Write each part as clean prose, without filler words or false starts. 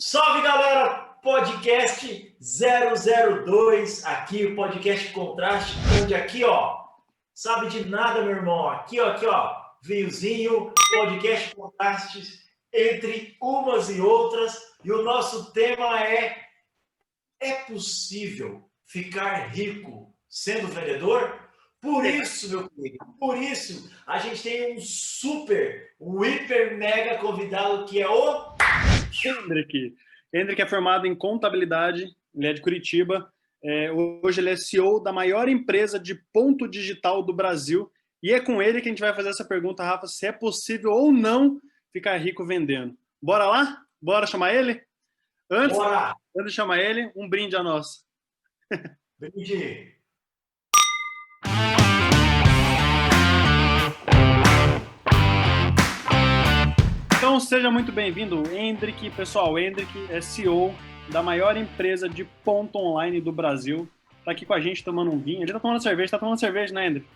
Salve, galera! Podcast 002, aqui o podcast Contraste, onde aqui, ó, sabe de nada, meu irmão. Aqui, ó, vinhozinho, podcast Contrastes entre umas e outras. E o nosso tema é possível ficar rico sendo vendedor? Por isso, meu querido, por isso, a gente tem um hiper mega convidado que é o Hendrick. Hendrick é formado em contabilidade, ele é de Curitiba. Hoje ele é CEO da maior empresa de ponto digital do Brasil. E é com ele que a gente vai fazer essa pergunta, Rafa, se é possível ou não ficar rico vendendo. Bora lá? Bora chamar ele? Antes de chamar ele, um brinde a nós. Brinde. Então, seja muito bem-vindo, Hendrick. Pessoal, Hendrick é CEO da maior empresa de ponto online do Brasil. Tá aqui com a gente tomando um vinho. A gente tá tomando cerveja, né, Hendrick?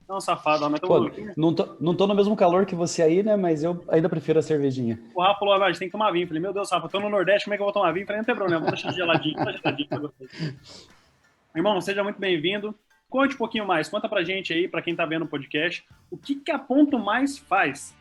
Não, safado, mas Pô, não tô no mesmo calor que você aí, né? Mas eu ainda prefiro a cervejinha. O Rafa falou, a gente tem que tomar vinho. Eu falei, meu Deus, Rafa, eu tô no Nordeste, como é que eu vou tomar vinho? Eu falei, não tem problema, vou deixar geladinho, Irmão, seja muito bem-vindo. Conte um pouquinho mais, conta pra gente aí, pra quem tá vendo o podcast, o que a Ponto Mais faz?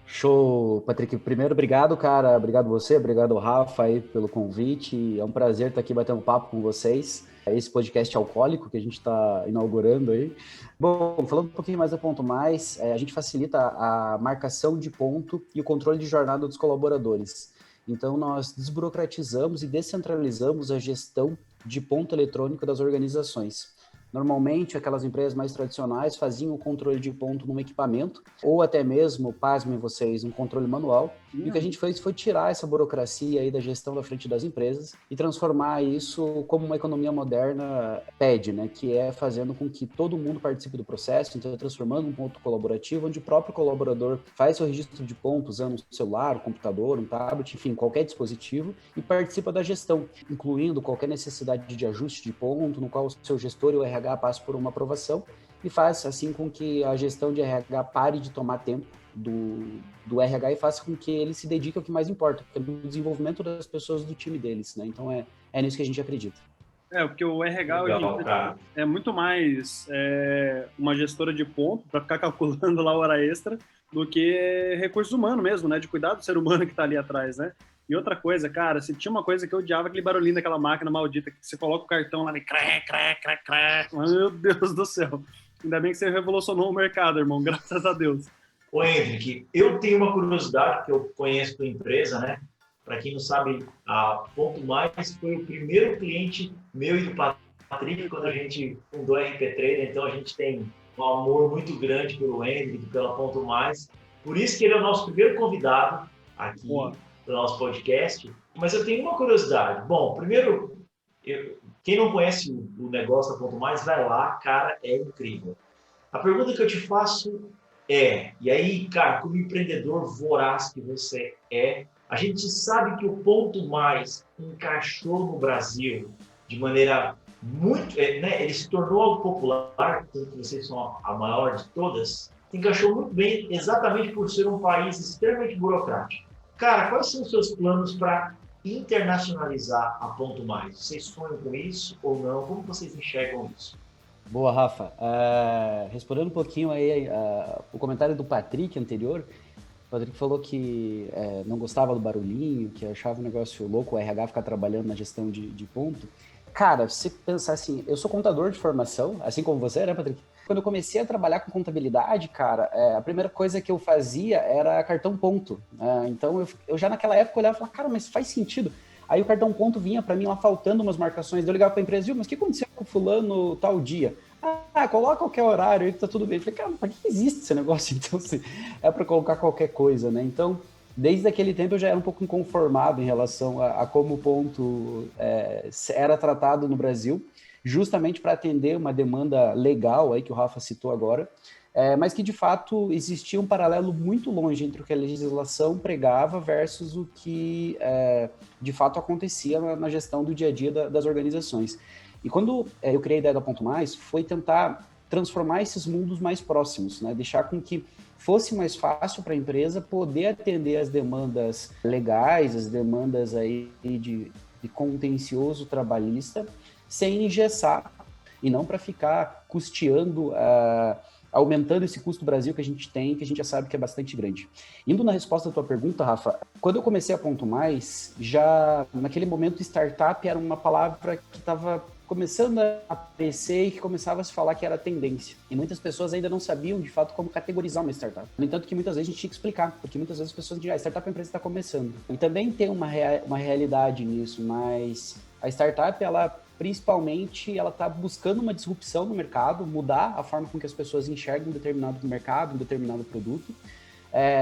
Show, Patrick. Primeiro, obrigado, cara. Obrigado você, obrigado, Rafa, aí, pelo convite. É um prazer estar aqui batendo papo com vocês. Esse podcast alcoólico que a gente está inaugurando aí. Bom, falando um pouquinho mais da Ponto Mais, a gente facilita a marcação de ponto e o controle de jornada dos colaboradores. Então, nós desburocratizamos e descentralizamos a gestão de ponto eletrônico das organizações. Normalmente, aquelas empresas mais tradicionais faziam o controle de ponto num equipamento, ou até mesmo, pasmem vocês, um controle manual. E o que a gente fez foi tirar essa burocracia aí da gestão da frente das empresas e transformar isso como uma economia moderna pede, né? Que é fazendo com que todo mundo participe do processo, então transformando um ponto colaborativo, onde o próprio colaborador faz seu registro de ponto usando um celular, um computador, um tablet, enfim, qualquer dispositivo, e participa da gestão, incluindo qualquer necessidade de ajuste de ponto, no qual o seu gestor e o RH passa por uma aprovação e faz assim com que a gestão de RH pare de tomar tempo do RH e faça com que ele se dedique ao que mais importa, que é o desenvolvimento das pessoas do time deles, né? Então é nisso que a gente acredita. Porque o RH hoje em dia é muito mais uma gestora de ponto para ficar calculando lá a hora extra do que recurso humano mesmo, né? De cuidar do ser humano que está ali atrás, né? E outra coisa, cara, se tinha uma coisa que eu odiava, aquele barulhinho daquela máquina maldita, que você coloca o cartão lá e cré. Meu Deus do céu. Ainda bem que você revolucionou o mercado, irmão, graças a Deus. Ô, Hendrick, eu tenho uma curiosidade, que eu conheço tua empresa, né? Para quem não sabe, a Ponto Mais foi o primeiro cliente meu e do Patrick quando a gente fundou a RP Trader, então a gente tem um amor muito grande pelo Hendrick, pela Ponto Mais. Por isso que ele é o nosso primeiro convidado aqui do nosso podcast. Mas eu tenho uma curiosidade. Bom, primeiro, quem não conhece o negócio da Ponto Mais, vai lá, cara, é incrível. A pergunta que eu te faço e aí, cara, como empreendedor voraz que você a gente sabe que o Ponto Mais encaixou no Brasil de maneira muito, né, ele se tornou algo popular, tanto que vocês são a maior de todas, encaixou muito bem exatamente por ser um país extremamente burocrático. Cara, quais são os seus planos para internacionalizar a Ponto Mais? Vocês sonham com isso ou não? Como vocês enxergam isso? Boa, Rafa. Respondendo um pouquinho aí o comentário do Patrick anterior, o Patrick falou que não gostava do barulhinho, que achava um negócio louco o RH ficar trabalhando na gestão de ponto. Cara, se pensar assim, eu sou contador de formação, assim como você, né, Patrick? Quando eu comecei a trabalhar com contabilidade, cara, a primeira coisa que eu fazia era cartão ponto. Então, eu já naquela época olhava e falava, cara, mas faz sentido. Aí o cartão ponto vinha para mim lá faltando umas marcações. Eu ligava para a empresa, viu, mas o que aconteceu com o fulano tal dia? Coloca qualquer horário aí que tá tudo bem. Eu falei, cara, para que existe esse negócio? Então, assim, é para colocar qualquer coisa, né? Então, desde aquele tempo eu já era um pouco inconformado em relação a como o ponto era tratado no Brasil, justamente para atender uma demanda legal aí que o Rafa citou agora, mas que de fato existia um paralelo muito longe entre o que a legislação pregava versus o que de fato acontecia na gestão do dia a dia das organizações. E quando eu criei a ideia da Ponto Mais, foi tentar transformar esses mundos mais próximos, né? Deixar com que fosse mais fácil para a empresa poder atender as demandas legais, as demandas aí de contencioso trabalhista, sem engessar, e não para ficar custeando, aumentando esse custo do Brasil que a gente tem, que a gente já sabe que é bastante grande. Indo na resposta da tua pergunta, Rafa, quando eu comecei a Ponto Mais, já naquele momento startup era uma palavra que estava começando a aparecer e que começava a se falar que era tendência. E muitas pessoas ainda não sabiam, de fato, como categorizar uma startup. No entanto, que muitas vezes a gente tinha que explicar, porque muitas vezes as pessoas dizem, startup é a empresa que está começando. E também tem uma realidade nisso, mas a startup, ela principalmente, ela está buscando uma disrupção no mercado, mudar a forma com que as pessoas enxergam um determinado mercado, um determinado produto,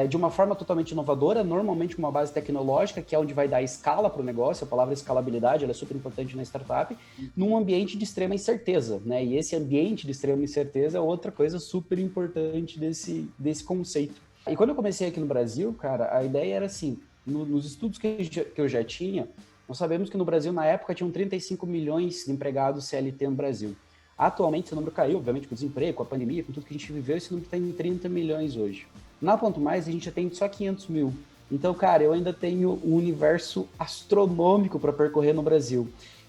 de uma forma totalmente inovadora, normalmente com uma base tecnológica, que é onde vai dar escala para o negócio. A palavra escalabilidade, ela é super importante na startup, num ambiente de extrema incerteza, né? E esse ambiente de extrema incerteza é outra coisa super importante desse conceito. E quando eu comecei aqui no Brasil, cara, a ideia era assim, nos estudos que eu já tinha, nós sabemos que no Brasil, na época, tinham 35 milhões de empregados CLT no Brasil. Atualmente, esse número caiu, obviamente, com o desemprego, com a pandemia, com tudo que a gente viveu, esse número está em 30 milhões hoje. Na Ponto Mais, a gente atende só 500 mil. Então, cara, eu ainda tenho um universo astronômico para percorrer no Brasil.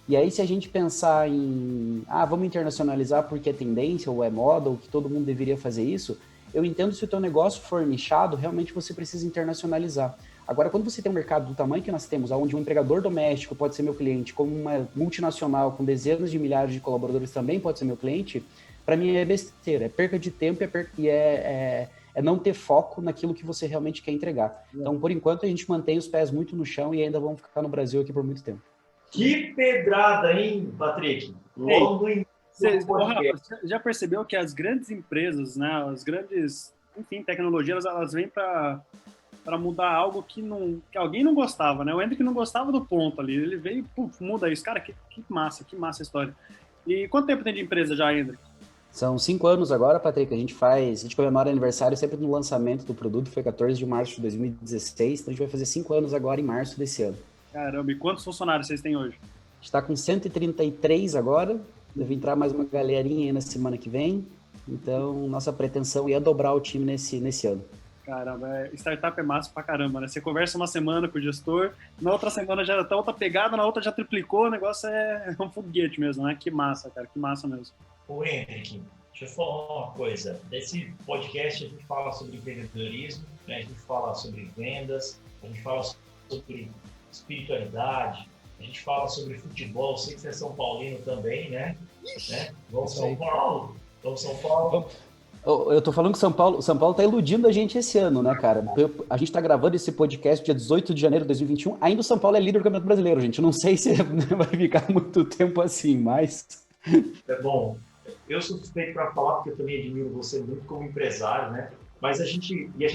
E aí, se a gente pensar em, vamos internacionalizar porque é tendência ou é moda, ou que todo mundo deveria fazer isso, eu entendo se o teu negócio for nichado, realmente você precisa internacionalizar. Agora, quando você tem um mercado do tamanho que nós temos, onde um empregador doméstico pode ser meu cliente, como uma multinacional com dezenas de milhares de colaboradores também pode ser meu cliente, para mim é besteira, é perca de tempo e é não ter foco naquilo que você realmente quer entregar. Então, por enquanto, a gente mantém os pés muito no chão e ainda vamos ficar no Brasil aqui por muito tempo. Que pedrada, hein, Patrick? Logo em Rafa, já percebeu que as grandes empresas, né, as grandes, enfim, tecnologias, elas vêm para mudar algo que alguém não gostava, né? O Hendrick não gostava do ponto ali, ele veio e muda isso. Cara, que massa a história. E quanto tempo tem de empresa já, Hendrick? São 5 anos agora, Patrick, a gente comemora aniversário sempre no lançamento do produto, foi 14 de março de 2016, então a gente vai fazer 5 anos agora em março desse ano. Caramba, e quantos funcionários vocês têm hoje? A gente está com 133 agora, deve entrar mais uma galerinha aí na semana que vem, então nossa pretensão é dobrar o time nesse ano. Caramba, startup é massa pra caramba, né? Você conversa uma semana com o gestor, na outra semana já tá outra pegada, na outra já triplicou, o negócio é um foguete mesmo, né? Que massa, cara, que massa mesmo. Ô, Henrique, deixa eu falar uma coisa. Nesse podcast a gente fala sobre empreendedorismo, né? A gente fala sobre vendas, a gente fala sobre espiritualidade, a gente fala sobre futebol. Eu sei que você é São Paulino também, né? Vamos São Paulo! Vamos São Paulo! Eu tô falando que São Paulo tá iludindo a gente esse ano, né, cara? A gente tá gravando esse podcast dia 18 de janeiro de 2021. Ainda o São Paulo é líder do Campeonato Brasileiro, gente. Eu não sei se vai ficar muito tempo assim, mas... É bom. Eu sou suspeito para falar, porque eu também admiro você muito como empresário, né? Mas acho que a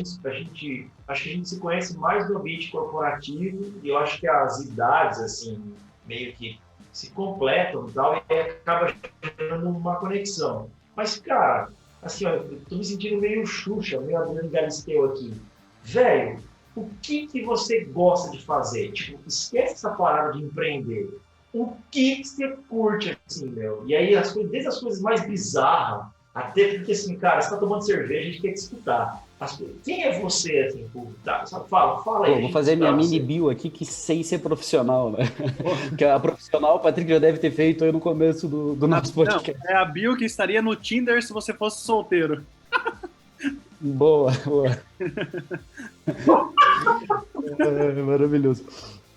gente se conhece mais no ambiente corporativo e eu acho que as idades, assim, meio que se completam e tal, e acaba gerando uma conexão. Mas, cara... Assim, ó, eu tô me sentindo meio Xuxa, meio Adriano Galisteu aqui. Velho, o que você gosta de fazer? Tipo, esquece essa parada de empreender. O que você curte, assim, meu? E aí, desde as coisas mais bizarras, até porque, assim, cara, você tá tomando cerveja, a gente tem que escutar. Quem é você, assim, fala aí. Vou fazer minha mini bio aqui, que sem ser profissional, né? Que a profissional o Patrick já deve ter feito aí no começo do nosso podcast. Não, é a bio que estaria no Tinder se você fosse solteiro. Boa. Maravilhoso.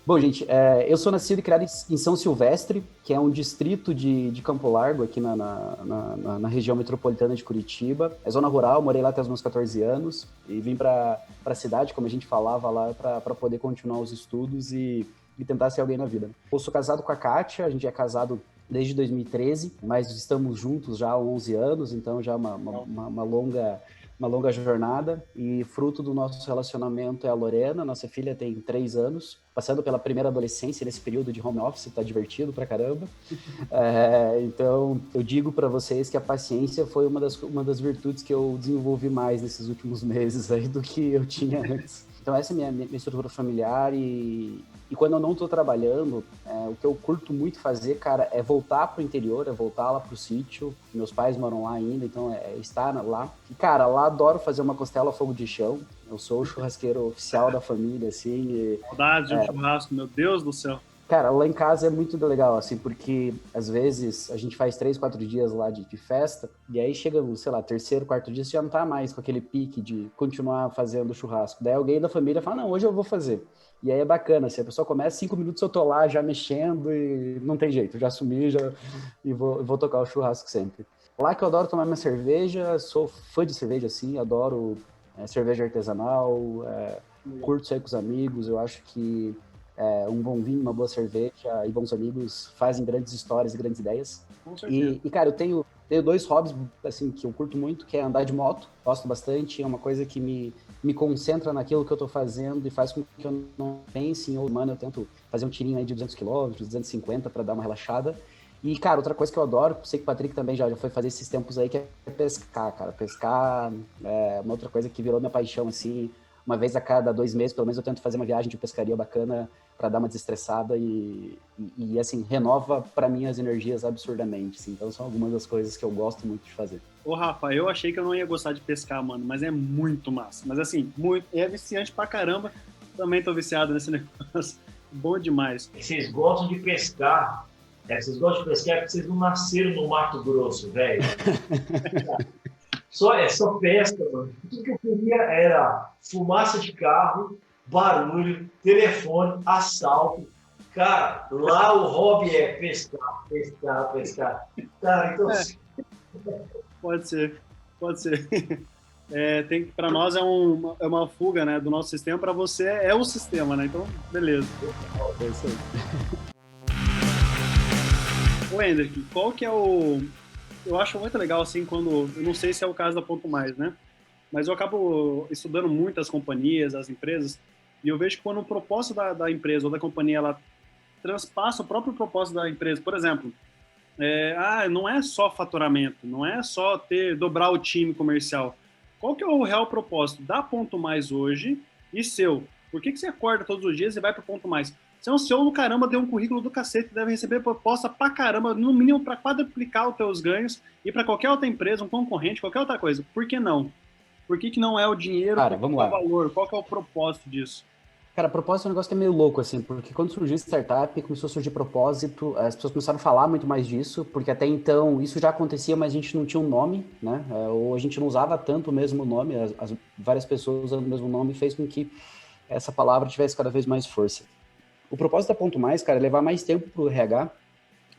Bom, gente, eu sou nascido e criado em São Silvestre, que é um distrito de Campo Largo, aqui na região metropolitana de Curitiba. É zona rural, morei lá até os meus 14 anos e vim para a cidade, como a gente falava lá, para poder continuar os estudos e tentar ser alguém na vida. Eu sou casado com a Kátia, a gente é casado desde 2013, mas estamos juntos já há 11 anos, então já uma longa jornada, e fruto do nosso relacionamento é a Lorena, nossa filha tem 3 anos, passando pela primeira adolescência nesse período de home office, tá divertido pra caramba. Então, eu digo para vocês que a paciência foi uma das virtudes que eu desenvolvi mais nesses últimos meses aí do que eu tinha antes. Então essa é a minha estrutura familiar e quando eu não estou trabalhando, o que eu curto muito fazer, cara, é voltar pro interior, é voltar lá pro sítio. Meus pais moram lá ainda, então é estar lá. E, cara, lá adoro fazer uma costela a fogo de chão. Eu sou o churrasqueiro oficial da família, assim. Saudades de um churrasco, meu Deus do céu. Cara, lá em casa é muito legal, assim, porque às vezes a gente faz 3, 4 dias lá de festa, e aí chega, sei lá, terceiro, quarto dia, você já não tá mais com aquele pique de continuar fazendo churrasco. Daí alguém da família fala, não, hoje eu vou fazer. E aí é bacana, assim, a pessoa começa, 5 minutos eu tô lá já mexendo e não tem jeito, já assumi e vou tocar o churrasco sempre. Lá que eu adoro tomar minha cerveja, sou fã de cerveja, assim, adoro cerveja artesanal, curto sair com os amigos, eu acho que um bom vinho, uma boa cerveja e bons amigos fazem grandes histórias e grandes ideias. Com certeza. E cara, eu tenho 2 hobbies, assim, que eu curto muito, que é andar de moto, gosto bastante, é uma coisa que me concentra naquilo que eu tô fazendo e faz com que eu não pense em outro ano, eu tento fazer um tirinho aí de 200 km, 250 para dar uma relaxada. E, cara, outra coisa que eu adoro, sei que o Patrick também já foi fazer esses tempos aí, que é pescar, cara. Pescar é uma outra coisa que virou minha paixão, assim. Uma vez a cada 2 meses, pelo menos, eu tento fazer uma viagem de pescaria bacana para dar uma desestressada e assim, renova para mim as energias absurdamente. Assim. Então, são algumas das coisas que eu gosto muito de fazer. Ô, Rafa, eu achei que eu não ia gostar de pescar, mano, mas é muito massa. Mas, assim, é viciante pra caramba. Também tô viciado nesse negócio. Bom demais. Vocês gostam de pescar. Vocês gostam de pescar porque vocês não nasceram no Mato Grosso, velho. É só pesca, mano. Tudo que eu queria era fumaça de carro, barulho, telefone, assalto. Cara, lá o hobby é pescar, pescar, pescar. Cara, então... Pode ser. Para nós é uma fuga, né, do nosso sistema, para você é o sistema, né? Então, beleza. É isso aí. Ô, Hendrick, qual que é o... Eu acho muito legal, assim, quando... Eu não sei se é o caso da Ponto Mais, né? Mas eu acabo estudando muito as companhias, as empresas, e eu vejo que quando o propósito da empresa ou da companhia, ela transpassa o próprio propósito da empresa. Por exemplo, não é só faturamento, não é só dobrar o time comercial. Qual que é o real propósito da Ponto Mais hoje e seu? Por que você acorda todos os dias e vai para o Ponto Mais? Você é um CEO do caramba, tem um currículo do cacete, deve receber proposta pra caramba, no mínimo para quadruplicar os teus ganhos e para qualquer outra empresa, um concorrente, qualquer outra coisa. Por que não? Por que não é o dinheiro? Cara, vamos lá. O valor? Qual que é o propósito disso? Cara, propósito é um negócio que é meio louco, assim, porque quando surgiu startup, começou a surgir propósito, as pessoas começaram a falar muito mais disso, porque até então isso já acontecia, mas a gente não tinha um nome, né? Ou a gente não usava tanto o mesmo nome, as várias pessoas usando o mesmo nome fez com que essa palavra tivesse cada vez mais força. O propósito da Ponto Mais, cara, é levar mais tempo para o RH,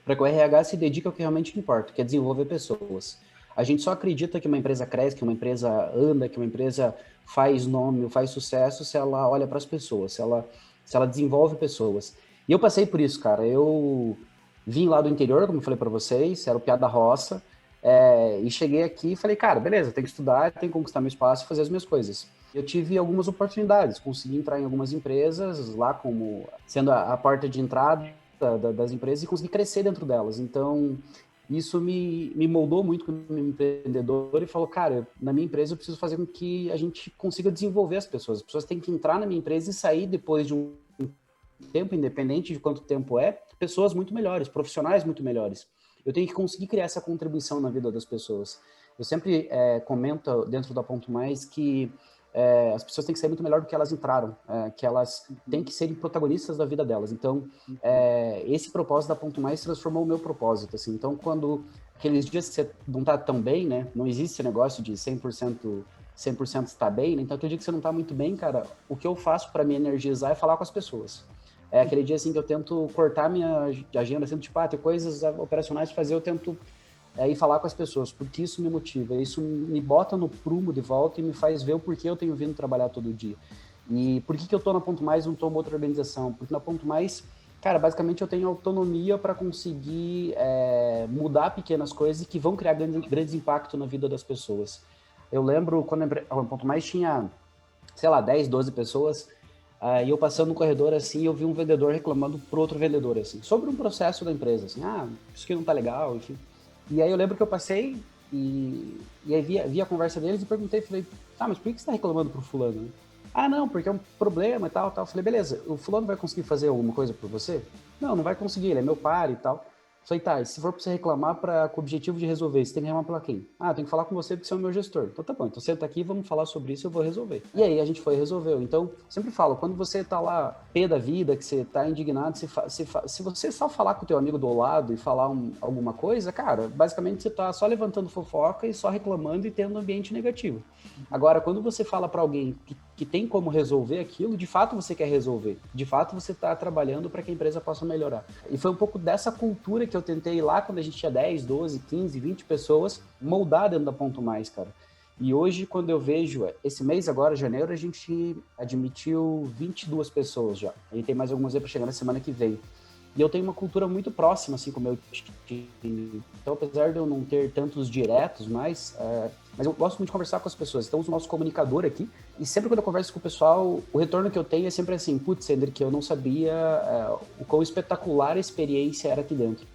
para que o RH se dedique ao que realmente importa, que é desenvolver pessoas. A gente só acredita que uma empresa cresce, que uma empresa anda, que uma empresa faz nome, faz sucesso, se ela olha para as pessoas, se ela desenvolve pessoas. E eu passei por isso, cara. Eu vim lá do interior, como eu falei para vocês, era o piá da roça, e cheguei aqui e falei, cara, beleza, tenho que estudar, tenho que conquistar meu espaço e fazer as minhas coisas. Eu tive algumas oportunidades, consegui entrar em algumas empresas, lá como sendo a porta de entrada das empresas e consegui crescer dentro delas. Então, isso me moldou muito como empreendedor e falou, cara, na minha empresa eu preciso fazer com que a gente consiga desenvolver as pessoas. As pessoas têm que entrar na minha empresa e sair depois de um tempo, independente de quanto tempo pessoas muito melhores, profissionais muito melhores. Eu tenho que conseguir criar essa contribuição na vida das pessoas. Eu sempre comento dentro da Ponto Mais que as pessoas têm que ser muito melhor do que elas entraram, que elas têm que serem protagonistas da vida delas. Então, esse propósito da Ponto Mais transformou o meu propósito. Assim. Então, quando aqueles dias que você não está tão bem, né? Não existe esse negócio de 100% estar bem, né? Então, aquele dia que você não está muito bem, cara, o que eu faço para me energizar é falar com as pessoas. É aquele dia assim que eu tento cortar minha agenda, assim, tipo, tem coisas operacionais para fazer, eu tento ir falar com as pessoas, porque isso me motiva, isso me bota no prumo de volta e me faz ver o porquê eu tenho vindo trabalhar todo dia. E por que eu tô na Ponto Mais e não tô em outra organização? Porque na Ponto Mais, cara, basicamente eu tenho autonomia para conseguir mudar pequenas coisas que vão criar grandes impactos na vida das pessoas. Eu lembro quando a Ponto Mais tinha, sei lá, 10, 12 pessoas, e eu passando no corredor, assim, eu vi um vendedor reclamando pro outro vendedor, assim, sobre um processo da empresa, assim, isso aqui não tá legal, enfim. E aí eu lembro que eu passei e aí vi a conversa deles e perguntei, falei, mas por que você tá reclamando pro fulano? Ah, não, porque é um problema e tal. Eu falei, beleza, o fulano vai conseguir fazer alguma coisa por você? Não, não vai conseguir, ele é meu par e tal. Eu falei, tá, e se for pra você reclamar com o objetivo de resolver, você tem que reclamar pra quem? Ah, tem que falar com você porque você é o meu gestor. Então tá bom, então senta aqui, vamos falar sobre isso, eu vou resolver. E aí a gente foi e resolveu. Então, sempre falo, quando você tá lá, pé da vida, que você tá indignado, se você só falar com o teu amigo do lado e falar alguma coisa, cara, basicamente você tá só levantando fofoca e só reclamando e tendo um ambiente negativo. Agora, quando você fala para alguém que tem como resolver aquilo, de fato você quer resolver. De fato você está trabalhando para que a empresa possa melhorar. E foi um pouco dessa cultura que eu tentei lá quando a gente tinha 10, 12, 15, 20 pessoas, moldar dentro da Ponto Mais, cara. E hoje, quando eu vejo, esse mês agora, janeiro, a gente admitiu 22 pessoas já. E tem mais algumas aí para chegar na semana que vem. E eu tenho uma cultura muito próxima, assim, com o meu time. Então, apesar de eu não ter tantos diretos mais eu gosto muito de conversar com as pessoas. Então, uso o nosso comunicador aqui. E sempre quando eu converso com o pessoal, o retorno que eu tenho é sempre assim, putz, Hendrik, eu não sabia o quão espetacular a experiência era aqui dentro.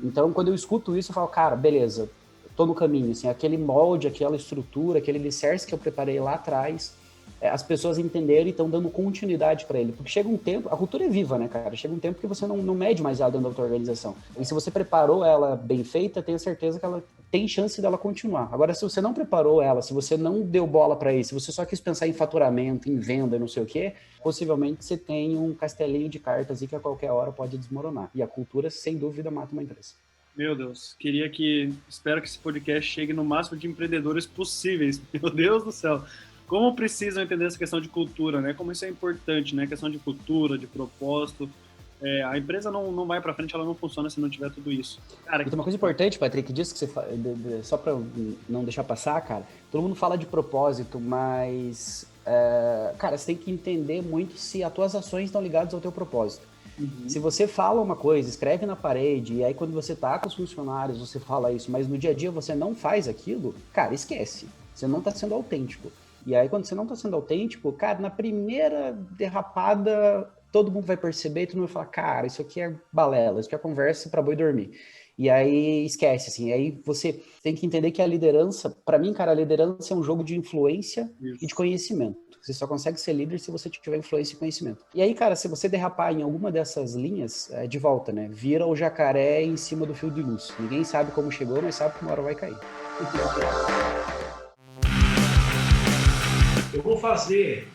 Então, quando eu escuto isso, eu falo, cara, beleza, tô no caminho, assim, aquele molde, aquela estrutura, aquele alicerce que eu preparei lá atrás, as pessoas entenderam e estão dando continuidade para ele. Porque chega um tempo, a cultura é viva, né, cara? Chega um tempo que você não mede mais ela dentro da tua organização. E se você preparou ela bem feita, tenho certeza que ela tem chance dela continuar. Agora, se você não preparou ela, se você não deu bola para isso, se você só quis pensar em faturamento, em venda, não sei o quê, possivelmente você tem um castelinho de cartas aí que a qualquer hora pode desmoronar. E a cultura, sem dúvida, mata uma empresa. Meu Deus, espero que esse podcast chegue no máximo de empreendedores possíveis. Meu Deus do céu. Como precisam entender essa questão de cultura, né? Como isso é importante, né? Questão de cultura, de propósito. A empresa não vai para frente, ela não funciona se não tiver tudo isso. Cara, tem uma coisa importante, Patrick, disso que você só para não deixar passar, cara. Todo mundo fala de propósito, mas cara, você tem que entender muito se as tuas ações estão ligadas ao teu propósito. Uhum. Se você fala uma coisa, escreve na parede, e aí quando você tá com os funcionários, você fala isso, mas no dia a dia você não faz aquilo, cara, esquece. Você não tá sendo autêntico. E aí, quando você não tá sendo autêntico, cara, na primeira derrapada, todo mundo vai perceber e todo mundo vai falar, cara, isso aqui é balela, isso aqui é conversa para boi dormir. E aí, esquece, assim. E aí, você tem que entender que a liderança, para mim, cara, a liderança é um jogo de influência e de conhecimento. Você só consegue ser líder se você tiver influência e conhecimento. E aí, cara, se você derrapar em alguma dessas linhas, de volta, né? Vira o jacaré em cima do fio de luz. Ninguém sabe como chegou, mas sabe que uma hora vai cair. Eu vou fazer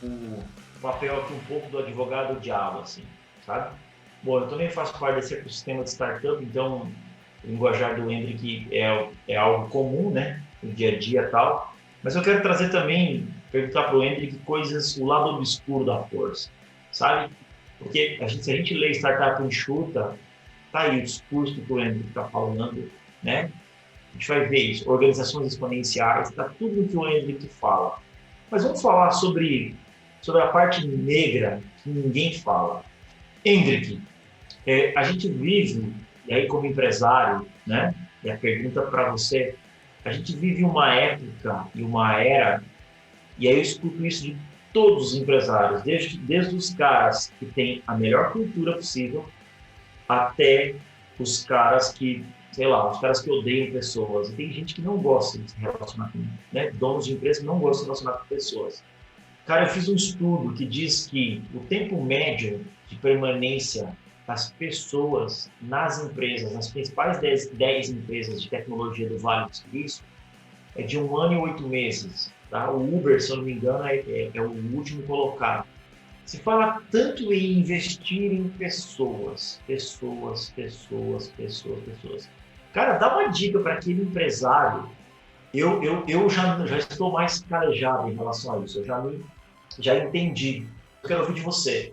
o papel aqui um pouco do advogado diabo, assim, sabe? Bom, eu também faço parte desse ecossistema de startup, então o linguajar do Hendrik é algo comum, né? No dia a dia e tal. Mas eu quero trazer também, perguntar para o Hendrik coisas, o lado obscuro da força, sabe? Porque se a gente lê startup enxuta, tá aí o discurso que o Hendrik está falando, né? A gente vai ver isso, organizações exponenciais, está tudo o que o Hendrik fala. Mas vamos falar sobre a parte negra que ninguém fala. Hendrik, a gente vive, e aí como empresário, né? E a pergunta para você, a gente vive uma época e uma era, e aí eu escuto isso de todos os empresários, desde os caras que têm a melhor cultura possível, até os caras que sei lá, os caras que odeiam pessoas. E tem gente que não gosta de se relacionar com, né? Donos de empresas que não gostam de se relacionar com pessoas. Cara, eu fiz um estudo que diz que o tempo médio de permanência das pessoas nas empresas, nas principais 10 empresas de tecnologia do Vale do Silício, é de 1 ano e 8 meses. Tá? O Uber, se eu não me engano, é o último colocado. Se fala tanto em investir em pessoas. Cara, dá uma dica para aquele empresário. Eu já estou mais calejado em relação a isso. Eu já entendi. Eu quero ouvir de você.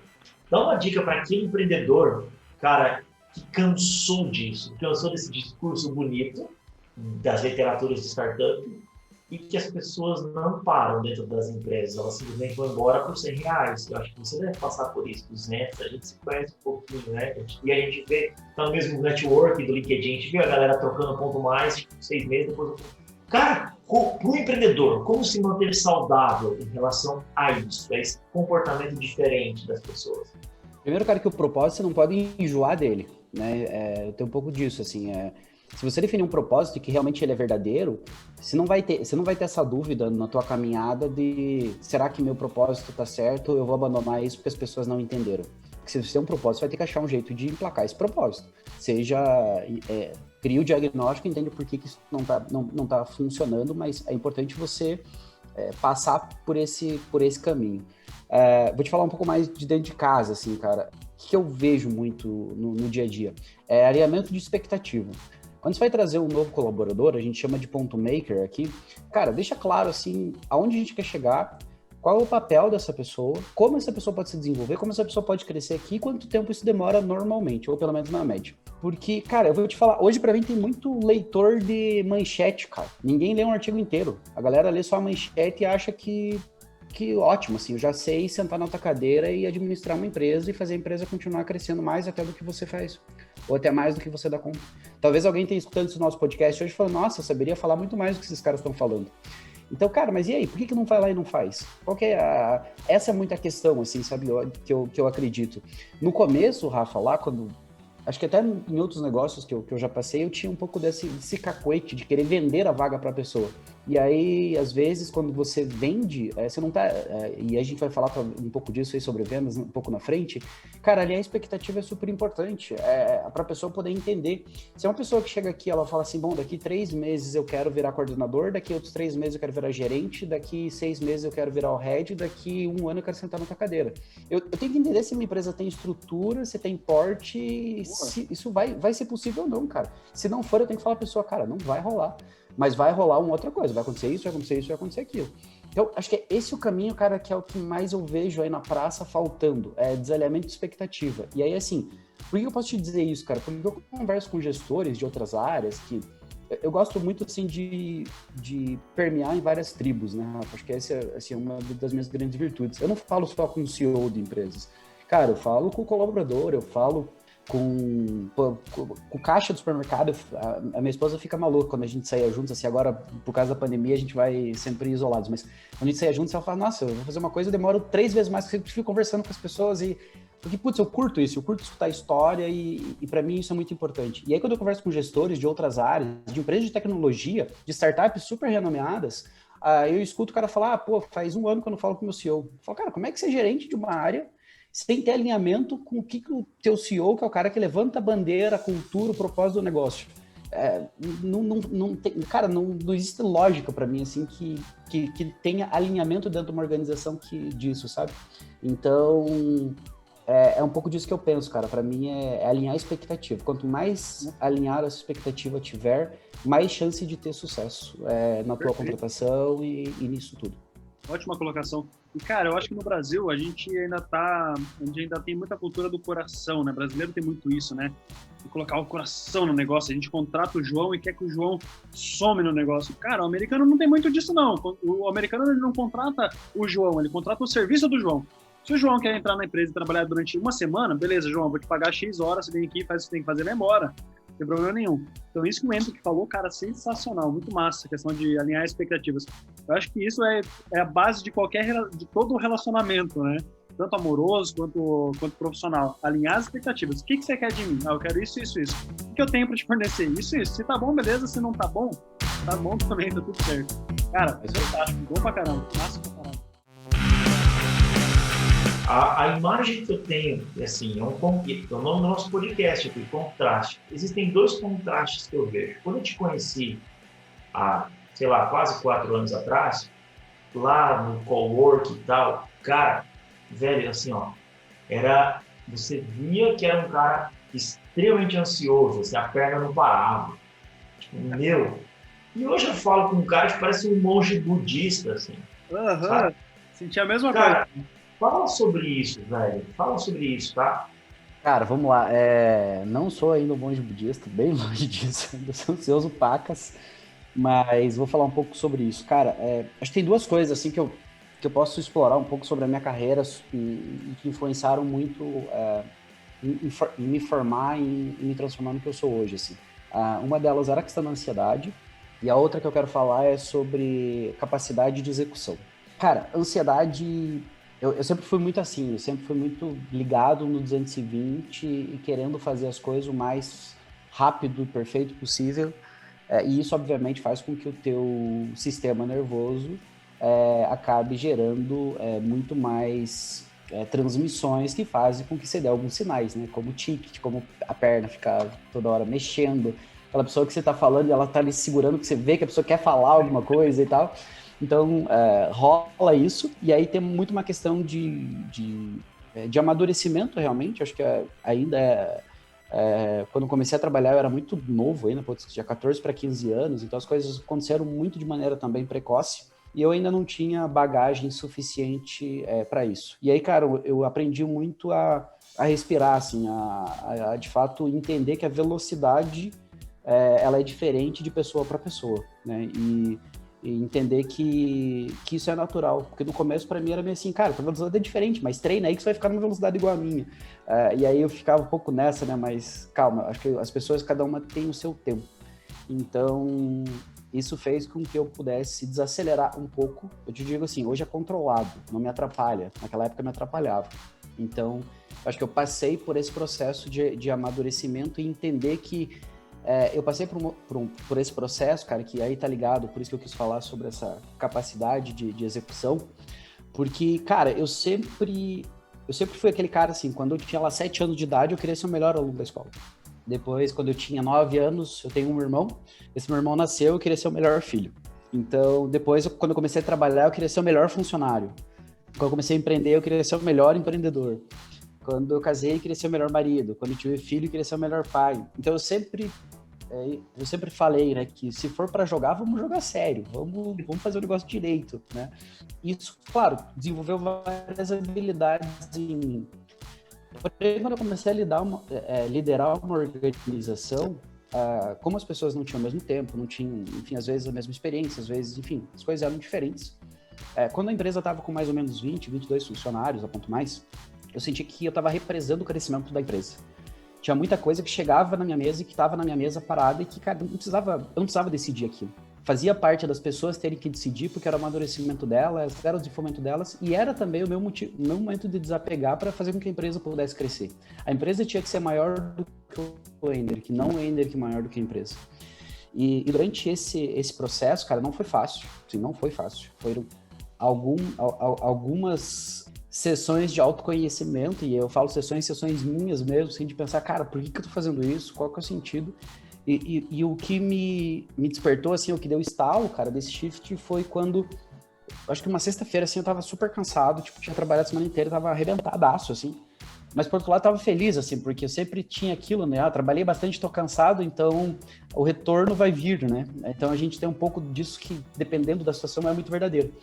Dá uma dica para aquele empreendedor, cara, que cansou disso, cansou desse discurso bonito das literaturas de startup e que as pessoas não param dentro das empresas, elas simplesmente vão embora por R$100. Eu acho que você deve passar por isso, os netos, a gente se conhece um pouquinho, né? E a gente vê, tá no mesmo network do LinkedIn, a gente vê a galera trocando ponto mais, tipo, 6 meses, depois... Cara, para o empreendedor, como se manter saudável em relação a isso, a esse comportamento diferente das pessoas? Primeiro, cara, que o propósito você não pode enjoar dele, né? Tem um pouco disso, assim, Se você definir um propósito e que realmente ele é verdadeiro, você não vai ter essa dúvida na tua caminhada de será que meu propósito tá certo ou eu vou abandonar isso porque as pessoas não entenderam. Porque se você tem um propósito, você vai ter que achar um jeito de emplacar esse propósito. Seja, cria o diagnóstico, entende por que isso não tá funcionando, mas é importante você passar por esse caminho. Vou te falar um pouco mais de dentro de casa, assim, cara. O que eu vejo muito no dia a dia? É alinhamento de expectativa. Quando você vai trazer um novo colaborador, a gente chama de ponto maker aqui, cara, deixa claro, assim, aonde a gente quer chegar, qual é o papel dessa pessoa, como essa pessoa pode se desenvolver, como essa pessoa pode crescer aqui, quanto tempo isso demora normalmente, ou pelo menos na média. Porque, cara, eu vou te falar, hoje pra mim tem muito leitor de manchete, cara. Ninguém lê um artigo inteiro. A galera lê só a manchete e acha que ótimo, assim, eu já sei sentar na tua cadeira e administrar uma empresa e fazer a empresa continuar crescendo mais até do que você faz, ou até mais do que você dá conta. Talvez alguém tenha escutado esse nosso podcast hoje e falando, nossa, eu saberia falar muito mais do que esses caras estão falando. Então, cara, mas e aí? Por que não vai lá e não faz? Essa é muita questão, assim, sabe, que eu acredito. No começo, Rafa, lá quando... Acho que até em outros negócios que eu já passei, eu tinha um pouco desse cacuete de querer vender a vaga para a pessoa. E aí, às vezes, quando você vende, você não tá... e a gente vai falar um pouco disso aí sobre vendas um pouco na frente. Cara, ali a expectativa é super importante para a pessoa poder entender. Se é uma pessoa que chega aqui, ela fala assim, bom, daqui 3 meses eu quero virar coordenador, daqui outros 3 meses eu quero virar gerente, daqui 6 meses eu quero virar o head, daqui 1 ano eu quero sentar na tua cadeira. Eu tenho que entender se minha empresa tem estrutura, se tem porte, se isso vai ser possível ou não, cara. Se não for, eu tenho que falar pra pessoa, cara, não vai rolar. Mas vai rolar uma outra coisa, vai acontecer isso, vai acontecer isso, vai acontecer aquilo. Então, acho que é esse o caminho, cara, que é o que mais eu vejo aí na praça faltando, desalinhamento de expectativa. E aí, assim, por que eu posso te dizer isso, cara? Porque eu converso com gestores de outras áreas que eu gosto muito, assim, de permear em várias tribos, né, Rafa? Acho que essa é, assim, uma das minhas grandes virtudes. Eu não falo só com o CEO de empresas. Cara, eu falo com o colaborador, eu falo com o caixa do supermercado. A minha esposa fica maluca quando a gente saia juntos, assim, agora, por causa da pandemia, a gente vai sempre isolados, mas quando a gente saia juntos, ela fala, nossa, eu vou fazer uma coisa, eu demoro 3 vezes mais, porque eu fico conversando com as pessoas porque, putz, eu curto isso, eu curto escutar história e para mim isso é muito importante. E aí quando eu converso com gestores de outras áreas, de empresas de tecnologia, de startups super renomeadas, eu escuto o cara falar, pô, faz 1 ano que eu não falo com o meu CEO. Eu falo, cara, como é que você é gerente de uma área sem ter alinhamento com o que o teu CEO, que é o cara que levanta a bandeira, a cultura, o propósito do negócio? Não tem, cara, não existe lógica para mim, assim, que tenha alinhamento dentro de uma organização disso, sabe? Então, é um pouco disso que eu penso, cara. Para mim é alinhar a expectativa. Quanto mais alinhar a expectativa tiver, mais chance de ter sucesso na tua contratação e nisso tudo. Ótima colocação. E, cara, eu acho que no Brasil a gente ainda tem muita cultura do coração, né? O brasileiro tem muito isso, né? De colocar o coração no negócio. A gente contrata o João e quer que o João some no negócio. Cara, o americano não tem muito disso, não. O americano ele não contrata o João, ele contrata o serviço do João. Se o João quer entrar na empresa e trabalhar durante 1 semana, beleza, João, vou te pagar X horas, você vem aqui, faz o que tem que fazer, vai embora. Não tem problema nenhum. Então, isso que o Ento que falou, cara, sensacional, muito massa, a questão de alinhar expectativas. Eu acho que isso é a base de todo relacionamento, né? Tanto amoroso quanto profissional. Alinhar as expectativas. O que você quer de mim? Eu quero isso, isso, isso. O que eu tenho para te fornecer? Isso, isso. Se tá bom, beleza. Se não tá bom também, tá tudo certo. Cara, é fantástico. Bom pra caramba. Massa pra caramba. A imagem que eu tenho, assim, é o nome do nosso podcast aqui, contraste. Existem 2 contrastes que eu vejo. Quando eu te conheci há, sei lá, quase 4 anos atrás, lá no cowork e tal, cara, velho, assim, ó, você via que era um cara extremamente ansioso, assim, a perna não parava. Tipo, e hoje eu falo com um cara que parece um monge budista, assim. Aham, senti a mesma cara, coisa. Fala sobre isso, velho. Fala sobre isso, tá? Cara, vamos lá. Não sou ainda um monge budista, bem longe disso. Ainda sou ansioso pacas, mas vou falar um pouco sobre isso. Cara, acho que tem 2 coisas assim que eu posso explorar um pouco sobre a minha carreira e que influenciaram muito em me formar e me transformar no que eu sou hoje, assim. Uma delas era a questão da ansiedade e a outra que eu quero falar é sobre capacidade de execução. Cara, ansiedade... Eu sempre fui muito assim, eu sempre fui muito ligado no 220 e querendo fazer as coisas o mais rápido, perfeito possível, e isso, obviamente, faz com que o teu sistema nervoso acabe gerando muito mais transmissões que fazem com que você dê alguns sinais, né? Como o ticket, como a perna ficar toda hora mexendo, aquela pessoa que você está falando e ela está ali segurando, que você vê que a pessoa quer falar alguma coisa e tal. Então, rola isso, e aí tem muito uma questão de amadurecimento, realmente. Acho que ainda quando comecei a trabalhar eu era muito novo ainda, tinha 14 para 15 anos, então as coisas aconteceram muito de maneira também precoce, e eu ainda não tinha bagagem suficiente para isso. E aí, cara, eu aprendi muito a respirar, assim, a de fato entender que a velocidade ela é diferente de pessoa para pessoa, né? E entender que isso é natural, porque no começo para mim era meio assim, cara, a velocidade é diferente, mas treina aí que você vai ficar numa velocidade igual a minha. E aí eu ficava um pouco nessa, né? Mas calma, acho que as pessoas, cada uma tem o seu tempo. Então, isso fez com que eu pudesse desacelerar um pouco. Eu te digo assim, hoje é controlado, não me atrapalha. Naquela época me atrapalhava. Então, acho que eu passei por esse processo de amadurecimento e entender que eu passei por esse processo, cara, que aí tá ligado, por isso que eu quis falar sobre essa capacidade de execução, porque, cara, eu sempre fui aquele cara, assim, quando eu tinha lá 7 anos de idade, eu queria ser o melhor aluno da escola. Depois, quando eu tinha 9 anos, eu tenho um irmão, esse meu irmão nasceu, eu queria ser o melhor filho. Então, depois, quando eu comecei a trabalhar, eu queria ser o melhor funcionário. Quando eu comecei a empreender, eu queria ser o melhor empreendedor. Quando eu casei, eu queria ser o melhor marido. Quando eu tive filho, eu queria ser o melhor pai. Então, eu sempre falei, né, que se for para jogar, vamos jogar sério, vamos fazer o negócio direito, né? Isso, claro, desenvolveu várias habilidades em mim. Porém, quando eu comecei a liderar uma organização, como as pessoas não tinham o mesmo tempo, não tinham, enfim, às vezes a mesma experiência, às vezes, enfim, as coisas eram diferentes. Quando a empresa estava com mais ou menos 20, 22 funcionários, a ponto mais, eu senti que eu estava represando o crescimento da empresa. Tinha muita coisa que chegava na minha mesa e que estava na minha mesa parada e que, cara, eu não precisava decidir aquilo. Fazia parte das pessoas terem que decidir porque era o amadurecimento delas, era o desenvolvimento delas e era também o meu momento de desapegar para fazer com que a empresa pudesse crescer. A empresa tinha que ser maior do que o Ender, não o Ender que maior do que a empresa. E durante esse processo, cara, não foi fácil. Sim, não foi fácil. Foram algumas sessões de autoconhecimento, e eu falo sessões minhas mesmo, assim, de pensar, cara, por que eu tô fazendo isso? Qual que é o sentido? E o que me despertou, assim, o que deu estalo, cara, desse shift foi quando, acho que uma sexta-feira, assim, eu tava super cansado, tipo, tinha trabalhado a semana inteira, tava arrebentadaço, assim, mas por outro lado tava feliz, assim, porque eu sempre tinha aquilo, né, trabalhei bastante, tô cansado, então o retorno vai vir, né, então a gente tem um pouco disso que, dependendo da situação, é muito verdadeiro.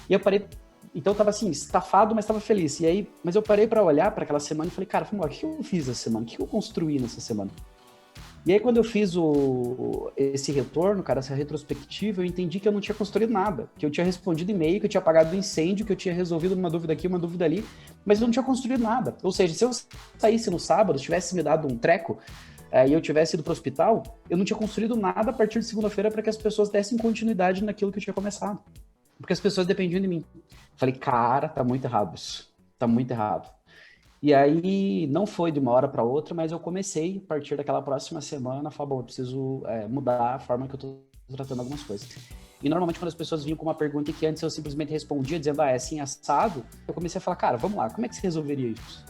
E eu parei. Então eu tava assim, estafado, mas tava feliz. E aí, mas eu parei para olhar para aquela semana e falei, cara, o que eu fiz essa semana? O que eu construí nessa semana? E aí quando eu fiz esse retorno, cara, essa retrospectiva, eu entendi que eu não tinha construído nada. Que eu tinha respondido e-mail, que eu tinha apagado o incêndio, que eu tinha resolvido uma dúvida aqui, uma dúvida ali, mas eu não tinha construído nada. Ou seja, se eu saísse no sábado, tivesse me dado um treco, e eu tivesse ido pro hospital, eu não tinha construído nada a partir de segunda-feira para que as pessoas dessem continuidade naquilo que eu tinha começado. Porque as pessoas dependiam de mim. Falei, cara, tá muito errado isso. Tá muito errado. E aí, não foi de uma hora para outra, mas eu comecei, a partir daquela próxima semana, a falar, bom, eu preciso mudar a forma que eu tô tratando algumas coisas. E normalmente, quando as pessoas vinham com uma pergunta que antes eu simplesmente respondia, dizendo, é assim, assado, eu comecei a falar, cara, vamos lá, como é que se resolveria isso?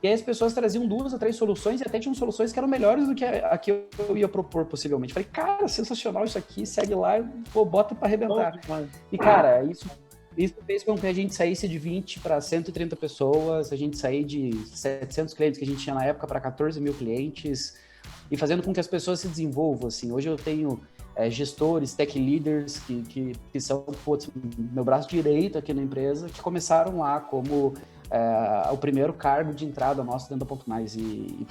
E aí as pessoas traziam 2 ou 3 soluções, e até tinham soluções que eram melhores do que a que eu ia propor, possivelmente. Falei, cara, sensacional isso aqui, segue lá, bota para arrebentar. E, cara, isso fez com que a gente saísse de 20 para 130 pessoas, a gente sair de 700 clientes que a gente tinha na época para 14 mil clientes, e fazendo com que as pessoas se desenvolvam, assim. Hoje eu tenho gestores, tech leaders, que são, meu braço direito aqui na empresa, que começaram lá como o primeiro cargo de entrada nosso dentro da Ponto Mais, e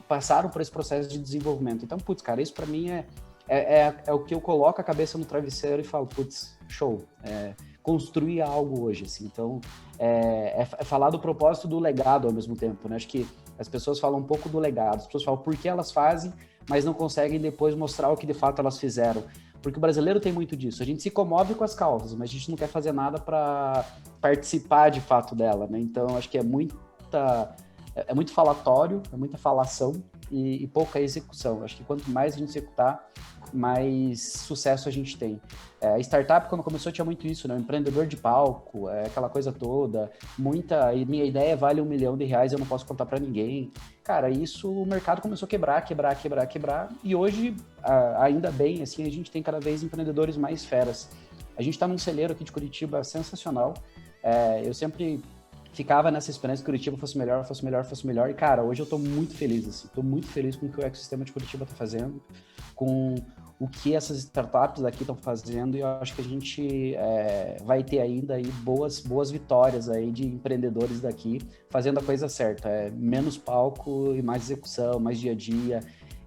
passaram por esse processo de desenvolvimento. Então, cara, isso para mim é o que eu coloco a cabeça no travesseiro e falo, show, construir algo hoje, assim. Então, é falar do propósito do legado ao mesmo tempo, né? Acho que as pessoas falam um pouco do legado, as pessoas falam por que elas fazem, mas não conseguem depois mostrar o que de fato elas fizeram. Porque o brasileiro tem muito disso. A gente se comove com as causas, mas a gente não quer fazer nada para participar de fato dela, né? Então, acho que é muita é muito falatório, é muita falação e pouca execução. Acho que quanto mais a gente executar, mais sucesso a gente tem. A startup, quando começou, tinha muito isso, né? O empreendedor de palco, aquela coisa toda. Minha ideia vale R$1 milhão, eu não posso contar para ninguém. Cara, isso o mercado começou a quebrar. E hoje, ainda bem, assim, a gente tem cada vez empreendedores mais feras. A gente está num celeiro aqui de Curitiba sensacional. Eu sempre ficava nessa esperança que Curitiba fosse melhor. E, cara, hoje eu tô muito feliz, assim. Tô muito feliz com o que o ecossistema de Curitiba tá fazendo, com o que essas startups daqui estão fazendo, e eu acho que a gente vai ter ainda aí boas vitórias aí de empreendedores daqui fazendo a coisa certa. Menos palco e mais execução, mais dia a dia.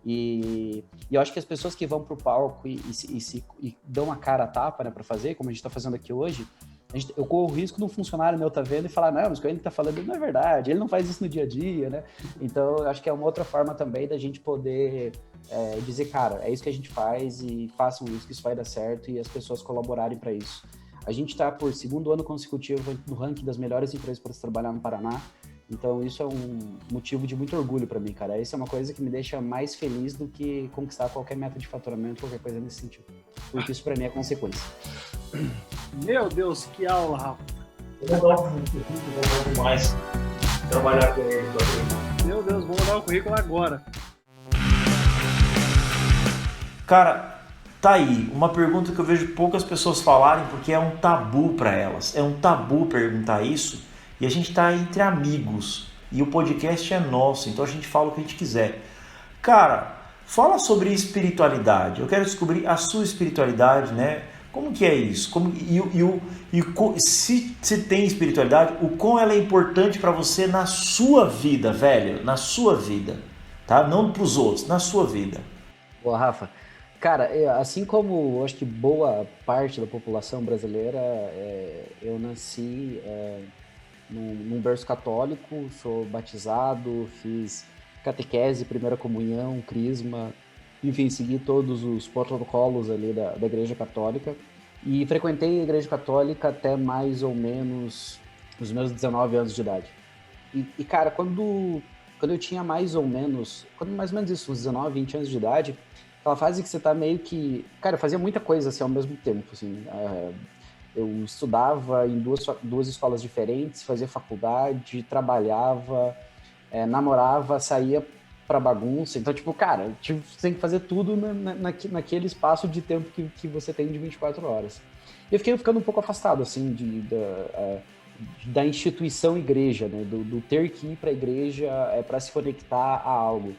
E eu acho que as pessoas que vão pro palco e dão a cara a tapa, né, para fazer, como a gente está fazendo aqui hoje, eu corro o risco de um funcionário meu tá vendo e falar, não, mas o que ele tá falando não é verdade, ele não faz isso no dia a dia, né? Então, eu acho que é uma outra forma também da gente poder dizer, cara, é isso que a gente faz e façam isso, que isso vai dar certo, e as pessoas colaborarem para isso. A gente está por 2º ano consecutivo no ranking das melhores empresas para se trabalhar no Paraná. Então, isso é um motivo de muito orgulho para mim, cara. Isso é uma coisa que me deixa mais feliz do que conquistar qualquer meta de faturamento, qualquer coisa nesse sentido. Porque isso para mim é consequência. Meu Deus, que aula, Rafa. Eu vou dar um currículo mais trabalhar com ele. Meu Deus, vou mandar o currículo agora. Cara, tá aí, uma pergunta que eu vejo poucas pessoas falarem, porque é um tabu para elas. É um tabu perguntar isso, e a gente tá entre amigos, e o podcast é nosso, então a gente fala o que a gente quiser. Cara, fala sobre espiritualidade. Eu quero descobrir a sua espiritualidade, né? Como que é isso? Se tem espiritualidade, o quão ela é importante para você na sua vida, velho, na sua vida, tá? Não para os outros, na sua vida. Boa, Rafa. Cara, assim como eu acho que boa parte da população brasileira, eu nasci num berço católico, sou batizado, fiz catequese, primeira comunhão, crisma, enfim, segui todos os protocolos ali da Igreja Católica e frequentei a Igreja Católica até mais ou menos os meus 19 anos de idade. E cara, quando eu tinha mais ou menos isso, uns 19, 20 anos de idade, aquela fase que você tá meio que... Cara, eu fazia muita coisa assim ao mesmo tempo, assim. Eu estudava em duas escolas diferentes, fazia faculdade, trabalhava, namorava, saía pra bagunça. Então, tipo, cara, você tem que fazer tudo naquele espaço de tempo que você tem de 24 horas. E eu fiquei ficando um pouco afastado, assim, da instituição igreja, né? Do ter que ir pra igreja para se conectar a algo.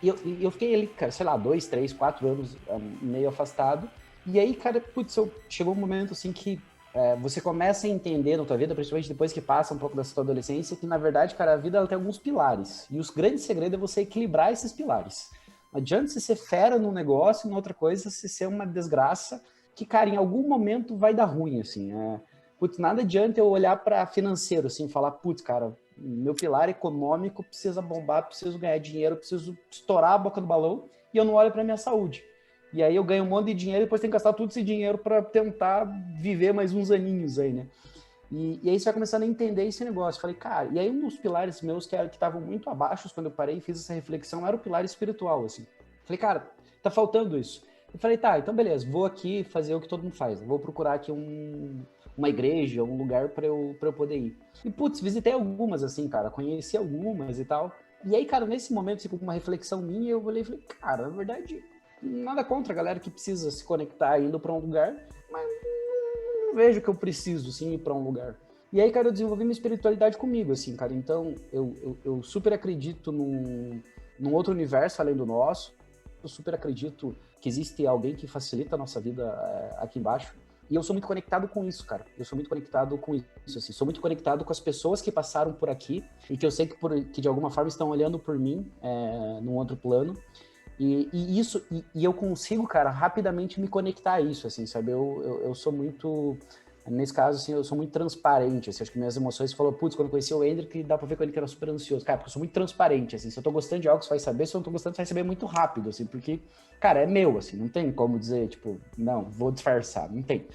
E eu fiquei ali, cara, sei lá, 2, 3, 4 anos meio afastado. E aí, cara, putz, chegou um momento, assim, que você começa a entender na tua vida, principalmente depois que passa um pouco dessa tua adolescência, que na verdade, cara, a vida ela tem alguns pilares. E o grande segredo é você equilibrar esses pilares. Não adianta você ser fera num negócio e na outra coisa você ser uma desgraça que, cara, em algum momento vai dar ruim, assim. Putz, nada adianta eu olhar para financeiro, assim, falar, putz, cara, meu pilar econômico precisa bombar, preciso ganhar dinheiro, preciso estourar a boca do balão, e eu não olho para minha saúde. E aí eu ganho um monte de dinheiro e depois tenho que gastar todo esse dinheiro para tentar viver mais uns aninhos aí, né? E aí você vai começando a entender esse negócio. Falei, cara, e aí um dos pilares meus que estavam muito abaixo quando eu parei e fiz essa reflexão era o pilar espiritual, assim. Falei, cara, tá faltando isso. Eu falei, tá, então beleza, vou aqui fazer o que todo mundo faz. Vou procurar aqui uma igreja, um lugar para eu poder ir. E, putz, visitei algumas, assim, cara, conheci algumas e tal. E aí, cara, nesse momento, assim, com uma reflexão minha, eu olhei e falei, cara, na verdade, nada contra a galera que precisa se conectar indo para um lugar, mas não vejo que eu preciso, sim, ir para um lugar. E aí, cara, eu desenvolvi minha espiritualidade comigo, assim, cara. Então, eu super acredito num outro universo além do nosso. Eu super acredito que existe alguém que facilita a nossa vida aqui embaixo. E eu sou muito conectado com isso, cara. Eu sou muito conectado com isso, assim. Sou muito conectado com as pessoas que passaram por aqui e que eu sei que de alguma forma estão olhando por mim num outro plano. E eu consigo, cara, rapidamente me conectar a isso, assim, sabe? Eu sou muito... Nesse caso, assim, eu sou muito transparente, assim, acho que minhas emoções, você falou, putz, quando eu conheci o Hendrick, dá pra ver com ele que era super ansioso. Cara, porque eu sou muito transparente, assim, se eu tô gostando de algo, você vai saber, se eu não tô gostando, você vai saber muito rápido, assim, porque, cara, é meu, assim, não tem como dizer, tipo, não, vou disfarçar, não tem.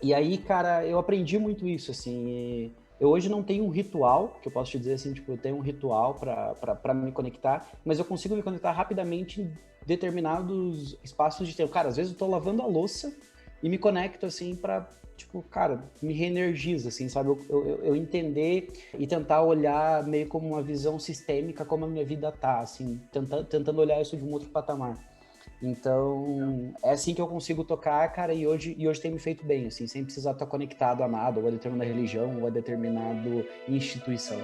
E aí, cara, eu aprendi muito isso, assim, Eu hoje não tenho um ritual, que eu posso te dizer assim, tipo, eu tenho um ritual para me conectar, mas eu consigo me conectar rapidamente em determinados espaços de tempo. Cara, às vezes eu tô lavando a louça e me conecto, assim, para, tipo, cara, me reenergiza, assim, sabe? Eu entender e tentar olhar meio como uma visão sistêmica como a minha vida tá, assim, tentando olhar isso de um outro patamar. Então, é assim que eu consigo tocar, cara, e hoje tem me feito bem, assim, sem precisar estar conectado a nada, ou a determinada religião, ou a determinada instituição.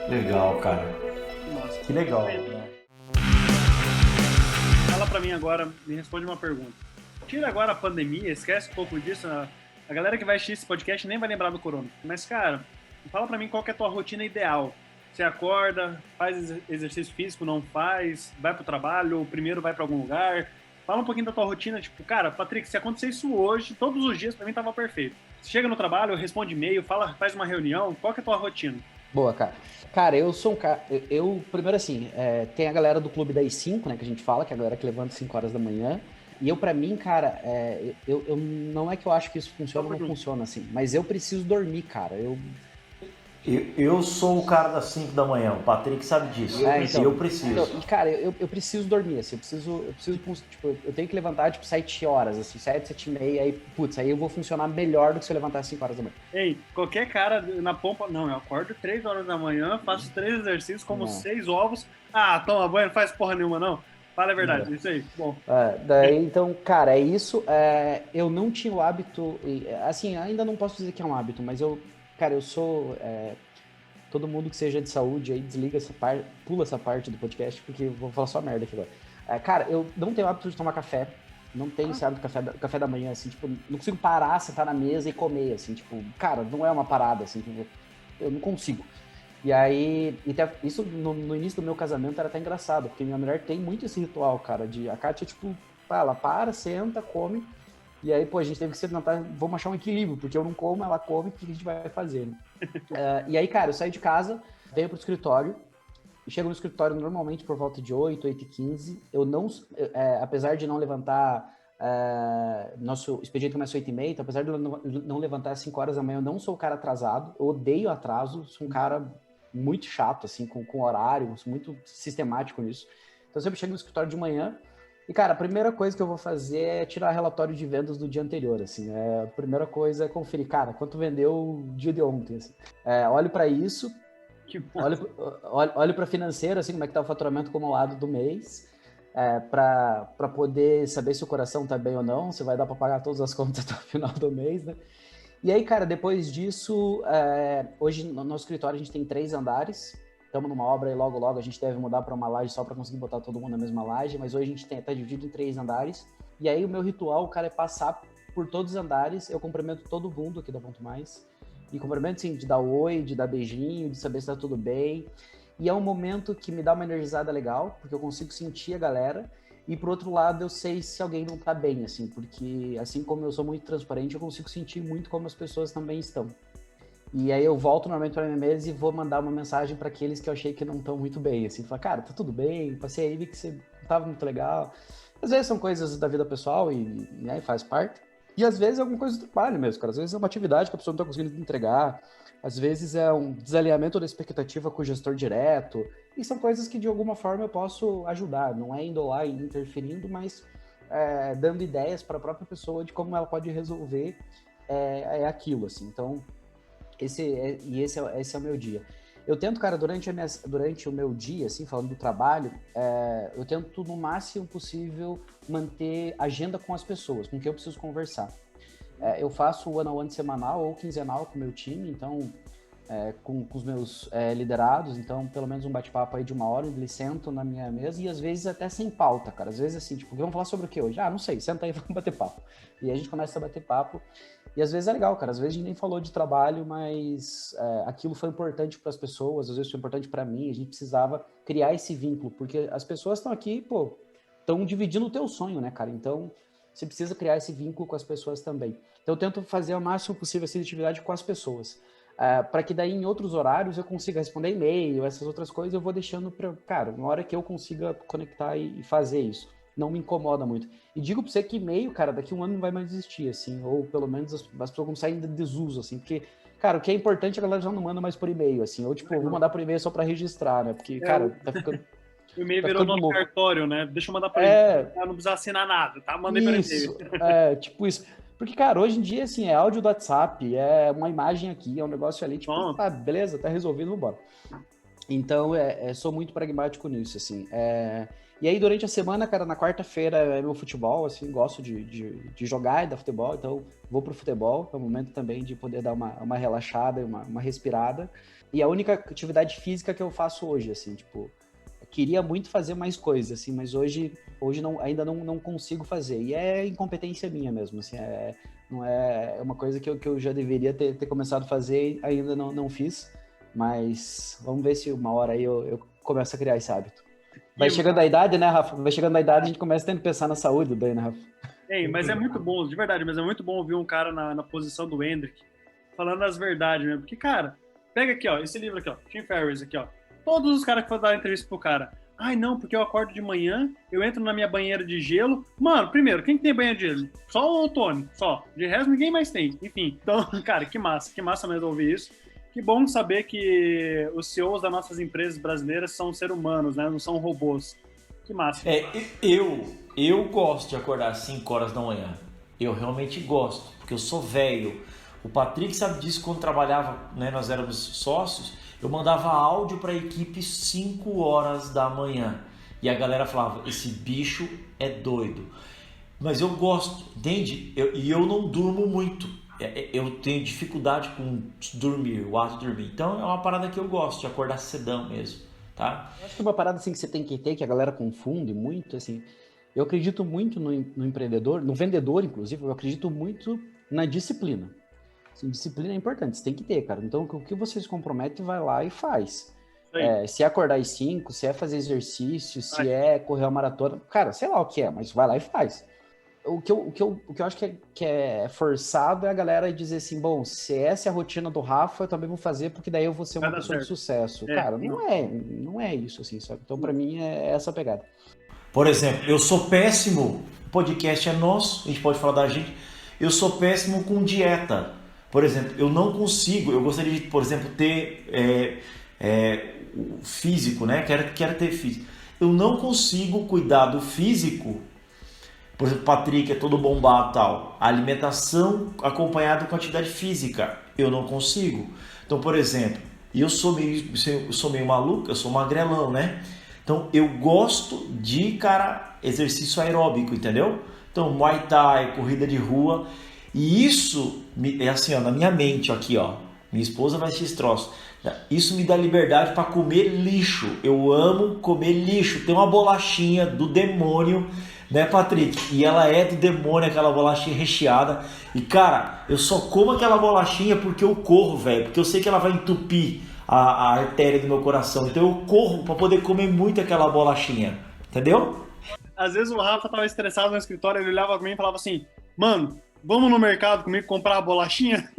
Legal, cara. Que legal, né? Fala pra mim agora, me responde uma pergunta. Tira agora a pandemia, esquece um pouco disso, a galera que vai assistir esse podcast nem vai lembrar do corona. Mas, cara, fala pra mim qual que é a tua rotina ideal. Você acorda, faz exercício físico, não faz, vai pro trabalho, ou primeiro vai pra algum lugar. Fala um pouquinho da tua rotina, tipo, cara, Patrick, se acontecer isso hoje, todos os dias, pra mim tava perfeito. Você chega no trabalho, responde e-mail, faz uma reunião, qual que é a tua rotina? Boa, cara. Cara, eu sou um cara... Eu primeiro assim, tem a galera do Clube das 5, né, que a gente fala, que é a galera que levanta 5 horas da manhã. E eu, pra mim, cara, eu não é que eu acho que isso funciona ou não funciona, assim, mas eu preciso dormir, cara. Eu sou o cara das 5 da manhã, o Patrick sabe disso. Então, eu preciso. Então, cara, eu preciso dormir, assim, eu preciso, tipo, eu tenho que levantar, tipo, 7 horas, assim, 7, 7 e meia, aí, putz, aí eu vou funcionar melhor do que se eu levantar às 5 horas da manhã. Ei, qualquer cara na pompa, não, eu acordo 3 horas da manhã, faço 3 exercícios, como 6 ovos, toma banho, não faz porra nenhuma, não. Fala a verdade, isso aí, bom. Então, cara, é isso, eu não tinha o hábito, assim, ainda não posso dizer que é um hábito, mas eu sou... todo mundo que seja de saúde aí, desliga essa parte, pula essa parte do podcast, porque eu vou falar só merda aqui agora. Cara, eu não tenho hábito de tomar café, não tenho esse hábito de café da manhã, assim, tipo, não consigo parar, sentar na mesa e comer, assim, tipo, cara, não é uma parada, assim, tipo, eu não consigo. E aí, isso no início do meu casamento era até engraçado, porque minha mulher tem muito esse ritual, cara, a Kátia, tipo, ela para, senta, come. E aí, pô, a gente teve que se tentar, vamos achar um equilíbrio, porque eu não como, ela come, o que a gente vai fazer, né? E aí, cara, eu saí de casa, venho pro escritório, e chego no escritório normalmente por volta de 8, 8h15. Eu não, apesar de não levantar, nosso expediente começa às 8h30, então, apesar de eu não levantar às 5 horas da manhã, eu não sou o cara atrasado, eu odeio atraso, sou um cara muito chato, assim, com horário, sou muito sistemático nisso. Então, eu sempre chego no escritório de manhã. E, cara, a primeira coisa que eu vou fazer é tirar relatório de vendas do dia anterior, assim. A primeira coisa é conferir, cara, quanto vendeu o dia de ontem, assim. Olho para isso, olho para financeiro, assim, como é que tá o faturamento acumulado do mês, para poder saber se o coração tá bem ou não, se vai dar para pagar todas as contas até o final do mês, né? E aí, cara, depois disso, hoje no nosso escritório a gente tem 3 andares. Estamos numa obra e logo a gente deve mudar para uma laje só para conseguir botar todo mundo na mesma laje, mas hoje a gente está dividido em 3 andares. E aí o meu ritual, cara, é passar por todos os andares, eu cumprimento todo mundo aqui da Ponto Mais. E cumprimento, sim, de dar oi, de dar beijinho, de saber se tá tudo bem. E é um momento que me dá uma energizada legal, porque eu consigo sentir a galera. E por outro lado, eu sei se alguém não tá bem, assim, porque assim como eu sou muito transparente, eu consigo sentir muito como as pessoas também estão. E aí eu volto normalmente para minha mesa e vou mandar uma mensagem para aqueles que eu achei que não estão muito bem, assim, falar, cara, tá tudo bem, passei aí, vi que você não tava muito legal. Às vezes são coisas da vida pessoal e aí faz parte. E às vezes é alguma coisa do trabalho mesmo, cara. Às vezes é uma atividade que a pessoa não tá conseguindo entregar. Às vezes é um desalinhamento da expectativa com o gestor direto. E são coisas que de alguma forma eu posso ajudar. Não é indo lá e interferindo, mas dando ideias para a própria pessoa de como ela pode resolver aquilo, assim. Então, esse é o meu dia. Eu tento, cara, durante o meu dia, assim, falando do trabalho, eu tento, no máximo possível, manter agenda com as pessoas, com quem eu preciso conversar. Eu faço o one-on-one semanal ou quinzenal com o meu time, então, com os meus liderados, então, pelo menos um bate-papo aí de 1 hora, eles sentam na minha mesa e, às vezes, até sem pauta, cara. Às vezes, assim, tipo, vamos falar sobre o que hoje? Não sei, senta aí, vamos bater papo. E aí a gente começa a bater papo. E às vezes é legal, cara. Às vezes a gente nem falou de trabalho, mas aquilo foi importante para as pessoas, às vezes foi importante para mim. A gente precisava criar esse vínculo, porque as pessoas estão aqui, pô, estão dividindo o teu sonho, né, cara? Então, você precisa criar esse vínculo com as pessoas também. Então, eu tento fazer o máximo possível essa atividade com as pessoas, para que daí em outros horários eu consiga responder e-mail, essas outras coisas eu vou deixando para, cara, uma hora que eu consiga conectar e fazer isso. Não me incomoda muito. E digo pra você que e-mail, cara, daqui 1 ano não vai mais existir, assim, ou pelo menos as pessoas vão sair de desuso, assim, porque, Cara, o que é importante é a galera já não manda mais por e-mail, assim. Ou, tipo, vou mandar por e-mail só pra registrar, né? Porque, cara, tá ficando... O e-mail tá virou ficando nosso louco. cartório, né? Deixa eu mandar por e-mail. Não precisa assinar nada, tá? Mandei por Isso, e-mail. tipo isso. Porque, cara, hoje em dia, assim, é áudio do WhatsApp, é uma imagem aqui, é um negócio ali, tipo, Bom. tá, beleza, tá resolvido, vambora. Então, sou muito pragmático nisso, assim. E aí, durante a semana, cara, na quarta-feira é meu futebol, assim, gosto de jogar e dar futebol, então vou pro futebol, é o momento também de poder dar uma relaxada, uma respirada. E a única atividade física que eu faço hoje, assim, tipo, eu queria muito fazer mais coisas, assim, mas hoje ainda não consigo fazer. E é incompetência minha mesmo, assim, não é uma coisa que eu já deveria ter começado a fazer e ainda não fiz. Mas vamos ver se uma hora aí eu começo a criar esse hábito. Vai chegando a idade, né, Rafa? Vai chegando a idade, a gente começa tendo que pensar na saúde daí, né, Rafa? Ei, mas é muito bom, de verdade, mas é muito bom ouvir um cara na posição do Hendrick falando as verdades mesmo. Porque, cara, pega aqui, ó, esse livro aqui, ó, Tim Ferriss aqui, ó. Todos os caras que foram dar entrevista pro cara. Ai, não, porque eu acordo de manhã, eu entro na minha banheira de gelo. Mano, primeiro, quem que tem banheira de gelo? Só o Tony, só. De resto, ninguém mais tem. Enfim, então, cara, que massa mesmo ouvir isso. Que bom saber que os CEOs das nossas empresas brasileiras são seres humanos, né? Não são robôs. Que massa. Eu gosto de acordar às 5 horas da manhã. Eu realmente gosto, porque eu sou velho. O Patrick sabe disso quando trabalhava, né? Nós éramos sócios. Eu mandava áudio para a equipe 5 horas da manhã. E a galera falava, esse bicho é doido. Mas eu gosto, entende? E eu não durmo muito. Eu tenho dificuldade com dormir, o ato de dormir. Então é uma parada que eu gosto, de acordar cedão mesmo, tá? Eu acho que uma parada assim que você tem que ter, que a galera confunde muito, assim, eu acredito muito no empreendedor, no vendedor, inclusive, eu acredito muito na disciplina. Assim, disciplina é importante, você tem que ter, cara. Então, o que você se compromete, vai lá e faz. Se é acordar às 5, se é fazer exercício, se é correr uma maratona, cara, sei lá o que é, mas vai lá e faz. O que eu acho que é forçado é a galera dizer assim, bom, se essa é a rotina do Rafa, eu também vou fazer, porque daí eu vou ser uma pessoa de sucesso. Cara, não é isso, assim, sabe? Então, pra mim, é essa pegada. Por exemplo, eu sou péssimo, o podcast é nosso, a gente pode falar da gente, eu sou péssimo com dieta. Por exemplo, eu não consigo, eu gostaria de, por exemplo, ter físico, né? Quero ter físico. Eu não consigo cuidar do físico. Por exemplo, o Patrick é todo bombado e tal. A alimentação acompanhada com atividade física, eu não consigo. Então, por exemplo, eu sou meio maluco, eu sou magrelão, né? Então, eu gosto de, exercício aeróbico, entendeu? Então, Muay Thai, corrida de rua. E isso é assim, ó, na minha mente, aqui, ó. Minha esposa vai assistir esse troço. Isso me dá liberdade para comer lixo. Eu amo comer lixo. Tem uma bolachinha do demônio, né, Patrick? E ela é do demônio, aquela bolachinha recheada. E, cara, eu só como aquela bolachinha porque eu corro, velho. Porque eu sei que ela vai entupir a artéria do meu coração. Então eu corro para poder comer muito aquela bolachinha. Entendeu? Às vezes o Rafa tava estressado no escritório, ele olhava pra mim e falava assim, mano, vamos no mercado comigo comprar a bolachinha?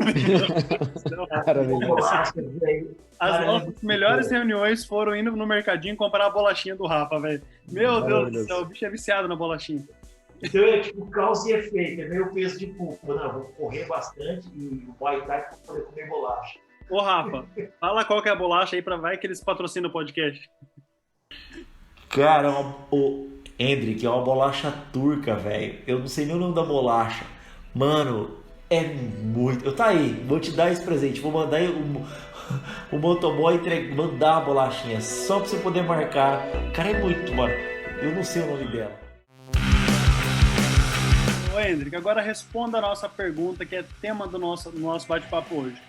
As nossas melhores reuniões foram indo no mercadinho comprar a bolachinha do Rafa, velho. Meu Deus do céu, o bicho é viciado na bolachinha. Então é tipo causa e efeito, é meio peso de culpa. Não, vou correr bastante e o Muay Thai para poder comer bolacha. Ô Rafa, fala qual que é a bolacha aí pra vai que eles patrocinam o podcast. Cara, o Hendrick é uma bolacha turca, velho. Eu não sei nem o nome da bolacha. Mano, é muito... Tá aí, vou te dar esse presente. Vou mandar o motoboy mandar a bolachinha só pra você poder marcar. Cara, é muito, mano. Eu não sei o nome dela. Ô, Hendrick, agora responda a nossa pergunta, que é tema do nosso bate-papo hoje.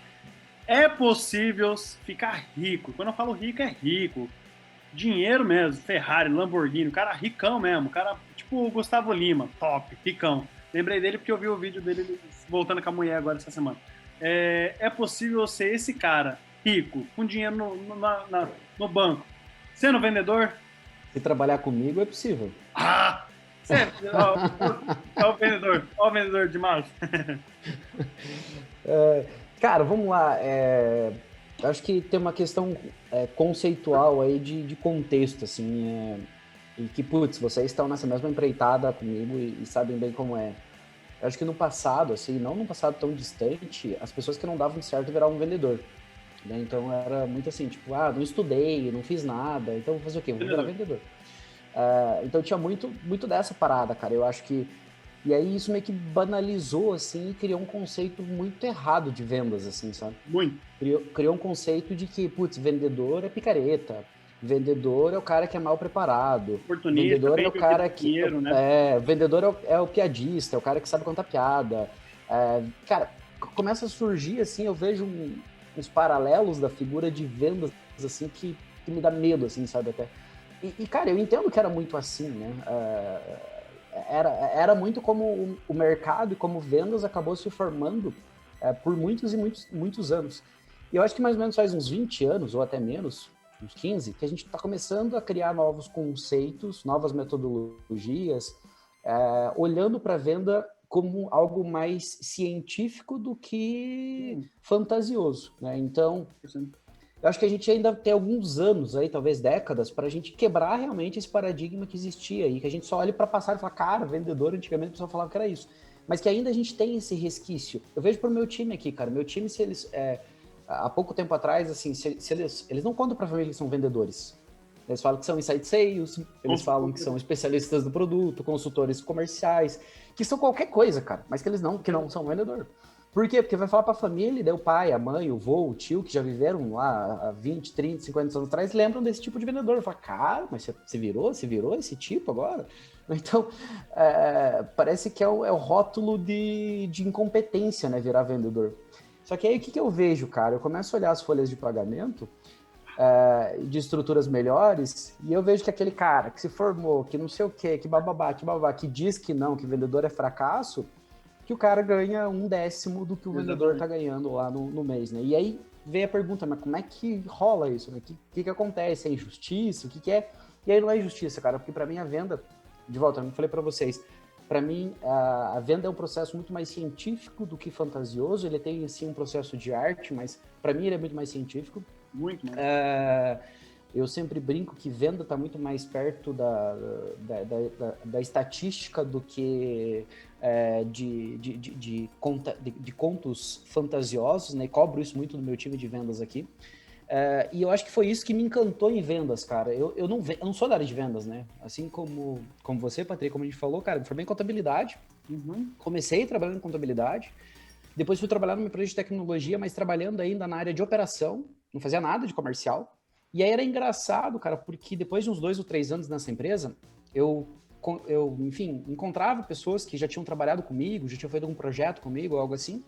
É possível ficar rico? Quando eu falo rico, é rico. Dinheiro mesmo, Ferrari, Lamborghini, o cara ricão mesmo. O cara, tipo o Gustavo Lima, top, ricão. Lembrei dele porque eu vi o vídeo dele voltando com a mulher agora essa semana. É possível ser esse cara rico, com dinheiro no banco, sendo vendedor? Se trabalhar comigo, é possível. Ah! É o vendedor de março. Cara, vamos lá. Acho que tem uma questão conceitual aí de contexto, assim, e que, putz, vocês estão nessa mesma empreitada comigo e sabem bem como é. Eu acho que no passado, assim, não num passado tão distante, as pessoas que não davam certo viravam um vendedor. Né? Então era muito assim, tipo, não estudei, não fiz nada, então vou fazer o quê? Vou virar vendedor. Então tinha muito dessa parada, cara. Eu acho que... E aí isso meio que banalizou, assim, e criou um conceito muito errado de vendas, assim, sabe? Muito. Criou um conceito de que, putz, vendedor é picareta, vendedor é o cara que é mal preparado, Oportunista, vendedor é o cara que... dinheiro, né? Vendedor é o piadista, é o cara que sabe contar piada. Cara, começa a surgir, assim, eu vejo uns paralelos da figura de vendas, assim, que me dá medo, assim, sabe, até. E, cara, eu entendo que era muito assim, né? Era muito como o mercado e como vendas acabou se formando por muitos e muitos anos. E eu acho que mais ou menos faz uns 20 anos, ou até menos, uns 15, que a gente está começando a criar novos conceitos, novas metodologias, olhando para a venda como algo mais científico do que fantasioso, né? Então, eu acho que a gente ainda tem alguns anos aí, talvez décadas, para a gente quebrar realmente esse paradigma que existia aí, que a gente só olha para passar e fala, cara, vendedor, antigamente o pessoal falava que era isso. Mas que ainda a gente tem esse resquício. Eu vejo pro meu time aqui, cara, meu time, se eles, há pouco tempo atrás, assim, se eles não contam para a família que são vendedores. Eles falam que são inside sales, eles falam que são especialistas do produto, consultores comerciais, que são qualquer coisa, cara, mas que não são vendedor. Por quê? Porque vai falar pra família, e daí o pai, a mãe, o vô, o tio, que já viveram lá há 20, 30, 50 anos atrás, lembram desse tipo de vendedor. Fala, cara, mas você virou esse tipo agora? Então, parece que é o rótulo de incompetência, né, virar vendedor. Só que aí o que eu vejo, cara? Eu começo a olhar as folhas de pagamento de estruturas melhores, e eu vejo que aquele cara que se formou, que não sei o quê, que bababá, que diz que não, que vendedor é fracasso, que o cara ganha 1/10 do que o vendedor tá ganhando lá no mês, né? E aí vem a pergunta, mas como é que rola isso, né? O que acontece? É injustiça? O que é? E aí não é injustiça, cara, porque para mim a venda, de volta, eu falei para vocês, para mim a venda é um processo muito mais científico do que fantasioso, ele tem, sim, um processo de arte, mas para mim ele é muito mais científico. Muito mais. Eu sempre brinco que venda está muito mais perto da estatística do que de contos fantasiosos, né? E cobro isso muito no meu time de vendas aqui. E eu acho que foi isso que me encantou em vendas, cara. Eu não sou da área de vendas, né? Assim como você, Patrick, como a gente falou, cara, eu me formei em contabilidade. Comecei trabalhando em contabilidade. Depois fui trabalhar numa empresa de tecnologia, mas trabalhando ainda na área de operação. Não fazia nada de comercial. E aí era engraçado, cara, porque depois de uns 2 ou 3 anos nessa empresa, eu enfim, encontrava pessoas que já tinham trabalhado comigo, já tinham feito algum projeto comigo, algo assim,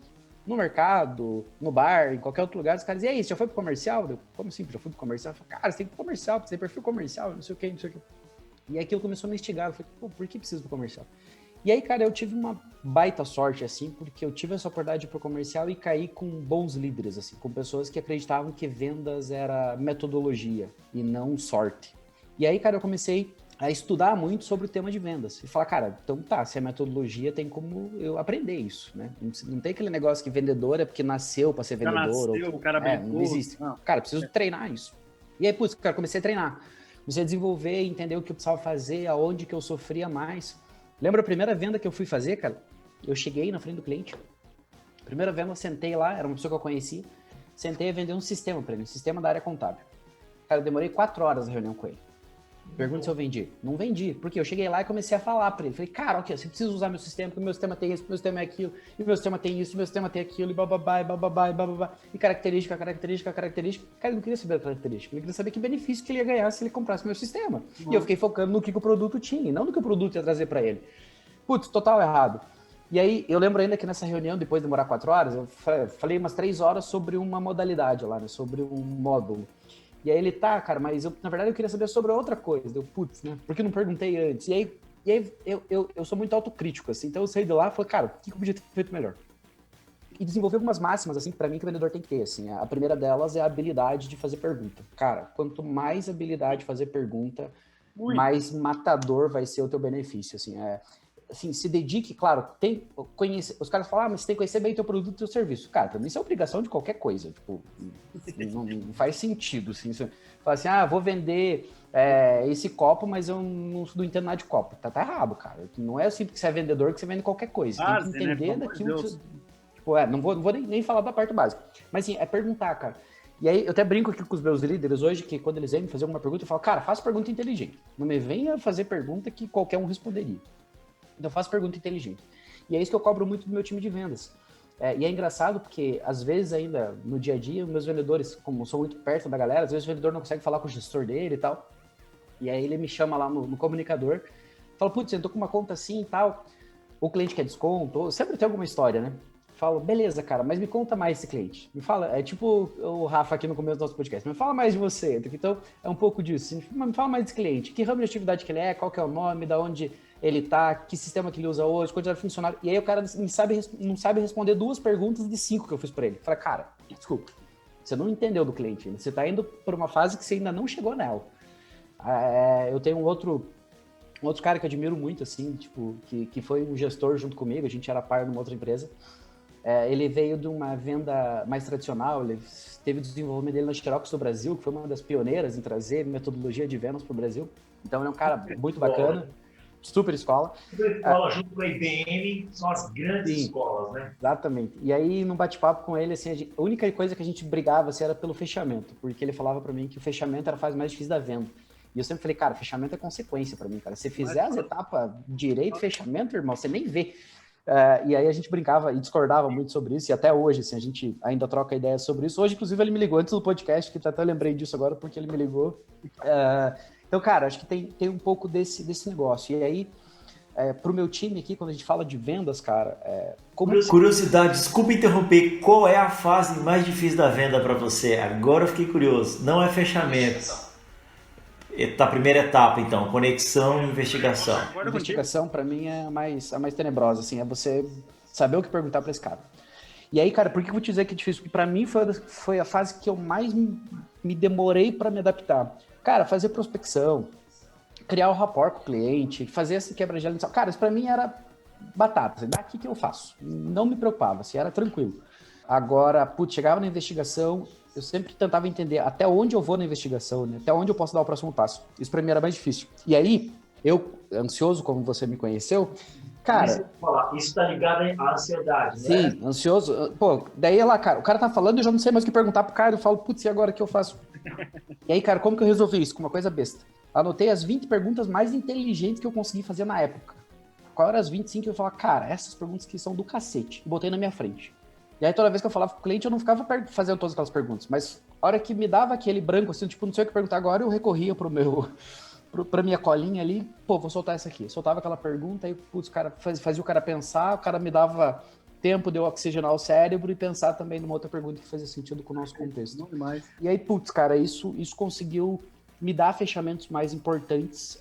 no mercado, no bar, em qualquer outro lugar. Os caras diziam, e aí, você já foi pro comercial? Eu, como assim, já fui pro comercial? Eu falei, cara, você tem que ir pro comercial, você tem perfil comercial, não sei o que, não sei o que. E aí aquilo começou a me instigar, eu falei, pô, por que preciso pro comercial? E aí, cara, eu tive uma baita sorte, assim, porque eu tive essa oportunidade de ir pro comercial e caí com bons líderes, assim, com pessoas que acreditavam que vendas era metodologia e não sorte. E aí, cara, eu comecei a estudar muito sobre o tema de vendas. E falar, cara, então tá, se é metodologia, tem como eu aprender isso, né? Não tem aquele negócio que vendedor é porque nasceu para ser vendedor. O cara brincou. Não existe. Não. Cara, preciso treinar isso. E aí, putz, cara, comecei a treinar. Comecei a desenvolver, entender o que eu precisava fazer, aonde que eu sofria mais. Lembra a primeira venda que eu fui fazer, cara? Eu cheguei na frente do cliente. Primeira venda, eu sentei lá, era uma pessoa que eu conheci. Sentei a vender um sistema para ele, um sistema da área contábil. Cara, eu demorei 4 horas na reunião com ele. Pergunta se eu vendi. Não vendi, porque eu cheguei lá e comecei a falar para ele. Falei, cara, ok, você precisa usar meu sistema, porque meu sistema tem isso, meu sistema é aquilo, e meu sistema tem isso, meu sistema tem aquilo, e bababá, e bababá, e bababá. E característica. Cara, ele não queria saber a característica, ele queria saber que benefício que ele ia ganhar se ele comprasse meu sistema. E eu fiquei focando no que o produto tinha, e não no que o produto ia trazer para ele. Putz, total errado. E aí, eu lembro ainda que nessa reunião, depois de demorar 4 horas, eu falei umas 3 horas sobre uma modalidade lá, né, sobre um módulo. E aí ele, tá, cara, mas na verdade eu queria saber sobre outra coisa. Eu, putz, né? Porque eu não perguntei antes. E aí eu sou muito autocrítico, assim. Então eu saí de lá e falei, cara, o que eu podia ter feito melhor? E desenvolvi algumas máximas, assim, pra mim que o vendedor tem que ter, assim. A primeira delas é a habilidade de fazer pergunta. Cara, quanto mais habilidade de fazer pergunta, mais matador vai ser o teu benefício, assim. Assim, se dedique, claro, os caras falam, mas você tem que conhecer bem o teu produto e o teu serviço. Cara, pra mim isso é obrigação de qualquer coisa, tipo, não faz sentido, assim, você fala assim, vou vender esse copo, mas eu não entendo nada de copo. Tá errado, cara. Não é assim que você é vendedor que você vende qualquer coisa. Tem que entender daquilo que você... Tipo, não vou nem falar da parte básica. Mas assim, é perguntar, cara. E aí, eu até brinco aqui com os meus líderes hoje, que quando eles vêm me fazer alguma pergunta, eu falo, cara, faça pergunta inteligente. Não me venha fazer pergunta que qualquer um responderia. Então, faça pergunta inteligente. E é isso que eu cobro muito do meu time de vendas. E é engraçado porque, às vezes, ainda no dia a dia, meus vendedores, como sou muito perto da galera, às vezes o vendedor não consegue falar com o gestor dele e tal. E aí ele me chama lá no comunicador, fala, putz, eu tô com uma conta assim e tal, o cliente quer desconto, sempre tem alguma história, né? Falo, beleza, cara, mas me conta mais esse cliente. Me fala, é tipo o Rafa aqui no começo do nosso podcast, me fala mais de você. Então, é um pouco disso. Me fala mais desse cliente, que ramo de atividade que ele é, qual que é o nome, da onde ele tá, que sistema que ele usa hoje, quantidade de funcionário. E aí o cara não sabe responder 2 perguntas de 5 que eu fiz para ele. Fala, cara, desculpa, você não entendeu do cliente, você tá indo por uma fase que você ainda não chegou nela. Eu tenho um outro cara que eu admiro muito, assim, tipo, que foi um gestor junto comigo, a gente era par numa outra empresa. Ele veio de uma venda mais tradicional, ele teve o desenvolvimento dele na Xerox do Brasil, que foi uma das pioneiras em trazer metodologia de vendas para o Brasil. Então, ele é um cara muito bacana, super escola. Super escola junto com a IBM, são as grandes escolas, né? Exatamente. E aí, num bate-papo com ele, assim, a única coisa que a gente brigava assim, era pelo fechamento, porque ele falava para mim que o fechamento era a fase mais difícil da venda. E eu sempre falei, cara, fechamento é consequência para mim, cara. Se fizer as etapas direito, fechamento, irmão, você nem vê. E aí a gente brincava e discordava muito sobre isso, e até hoje, assim, a gente ainda troca ideias sobre isso. Hoje, inclusive, ele me ligou antes do podcast, que até eu lembrei disso agora, porque ele me ligou. Então, cara, acho que tem um pouco desse negócio. E aí, pro meu time aqui, quando a gente fala de vendas, cara... Curiosidade, desculpa interromper, qual é a fase mais difícil da venda para você? Agora eu fiquei curioso. Não é fechamento. A primeira etapa, então, conexão e investigação. Investigação, para mim, é a mais tenebrosa, assim, é você saber o que perguntar para esse cara. E aí, cara, por que eu vou te dizer que é difícil? Porque para mim foi a fase que eu mais me demorei para me adaptar. Cara, fazer prospecção, criar o rapport com o cliente, fazer esse quebra-gelo. Cara, isso para mim era batata, daqui que eu faço. Não me preocupava, assim, era tranquilo. Agora, chegava na investigação... Eu sempre tentava entender até onde eu vou na investigação, né? Até onde eu posso dar o próximo passo. Isso pra mim era mais difícil. E aí, eu, ansioso como você me conheceu, cara... Isso tá ligado à ansiedade, né? Sim, ansioso. Daí lá, cara, o cara tá falando, eu já não sei mais o que perguntar pro cara, eu falo, putz, e agora o que eu faço? E aí, cara, como que eu resolvi isso? Com uma coisa besta. Anotei as 20 perguntas mais inteligentes que eu consegui fazer na época. Qual eram as 25 que eu falava, cara, essas perguntas que são do cacete. E botei na minha frente. E aí, toda vez que eu falava com o cliente, eu não ficava fazendo todas aquelas perguntas. Mas a hora que me dava aquele branco, assim, tipo, não sei o que perguntar agora, eu recorria pra minha colinha ali, vou soltar essa aqui. Eu soltava aquela pergunta, aí, putz, o cara fazia o cara pensar, o cara me dava tempo de eu oxigenar o cérebro e pensar também numa outra pergunta que fazia sentido com o nosso contexto. Não demais. E aí, putz, cara, isso conseguiu me dar fechamentos mais importantes,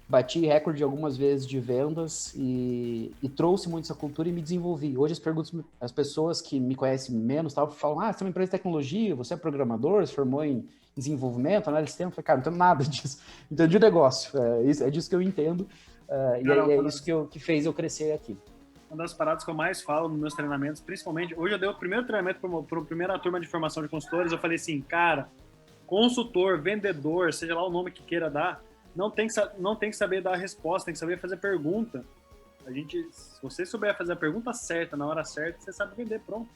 bati recorde algumas vezes de vendas e trouxe muito essa cultura e me desenvolvi. Hoje as pessoas que me conhecem menos falam, você é uma empresa de tecnologia, você é programador, se formou em desenvolvimento, análise de sistema. Eu falei, cara, não entendo nada disso. Entendi o negócio, é disso que eu entendo e é isso que fez eu crescer aqui. Uma das paradas que eu mais falo nos meus treinamentos, principalmente, hoje eu dei o primeiro treinamento para a primeira turma de formação de consultores, eu falei assim, cara, consultor, vendedor, seja lá o nome que queira dar, não tem que saber dar a resposta, tem que saber fazer pergunta. Se você souber fazer a pergunta certa, na hora certa, você sabe vender, pronto.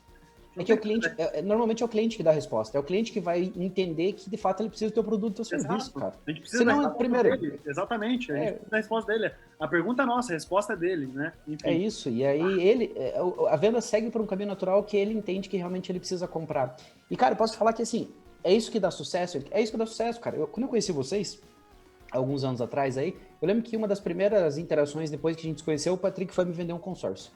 É que o cliente, normalmente é o cliente que dá a resposta, é o cliente que vai entender que de fato ele precisa do teu produto, do teu serviço, cara. A gente precisa da resposta dele. Exatamente, a gente precisa da resposta dele. A pergunta é nossa, a resposta é dele, né? Enfim. É isso, e aí a venda segue por um caminho natural que ele entende que realmente ele precisa comprar. E, cara, eu posso falar que assim, é isso que dá sucesso, cara. Quando eu conheci vocês, alguns anos atrás aí, eu lembro que uma das primeiras interações depois que a gente se conheceu, o Patrick foi me vender um consórcio.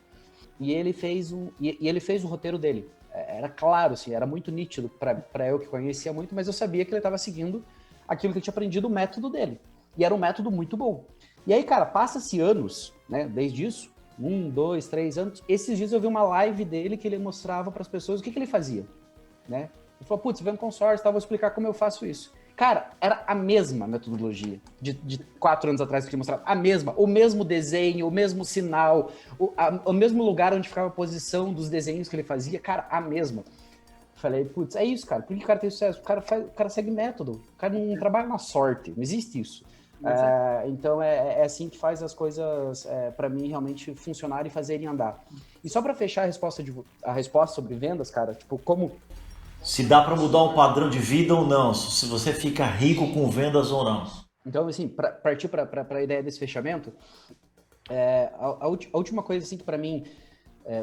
E ele fez o roteiro dele. Era claro, assim, era muito nítido para eu que conhecia muito, mas eu sabia que ele estava seguindo aquilo que eu tinha aprendido, o método dele. E era um método muito bom. E aí, cara, passa-se anos, né, desde isso, 1, 2, 3 anos. Esses dias eu vi uma live dele que ele mostrava para as pessoas o que ele fazia, né? Ele falou, putz, vem um consórcio, vou explicar como eu faço isso. Cara, era a mesma metodologia de 4 anos atrás que eu tinha mostrado. A mesma, o mesmo desenho, o mesmo sinal, o mesmo lugar onde ficava a posição dos desenhos que ele fazia. Cara, a mesma. falei, putz, é isso, cara. Por que o cara tem sucesso? O cara segue método. O cara não trabalha na sorte. Não existe isso. Então, é assim que faz as coisas, para mim, realmente funcionarem e fazerem andar. E só para fechar a resposta sobre vendas, cara, tipo, como... Se dá para mudar um padrão de vida ou não, se você fica rico com vendas ou não. Então, assim, partir para a ideia desse fechamento, a última coisa, assim, que para mim,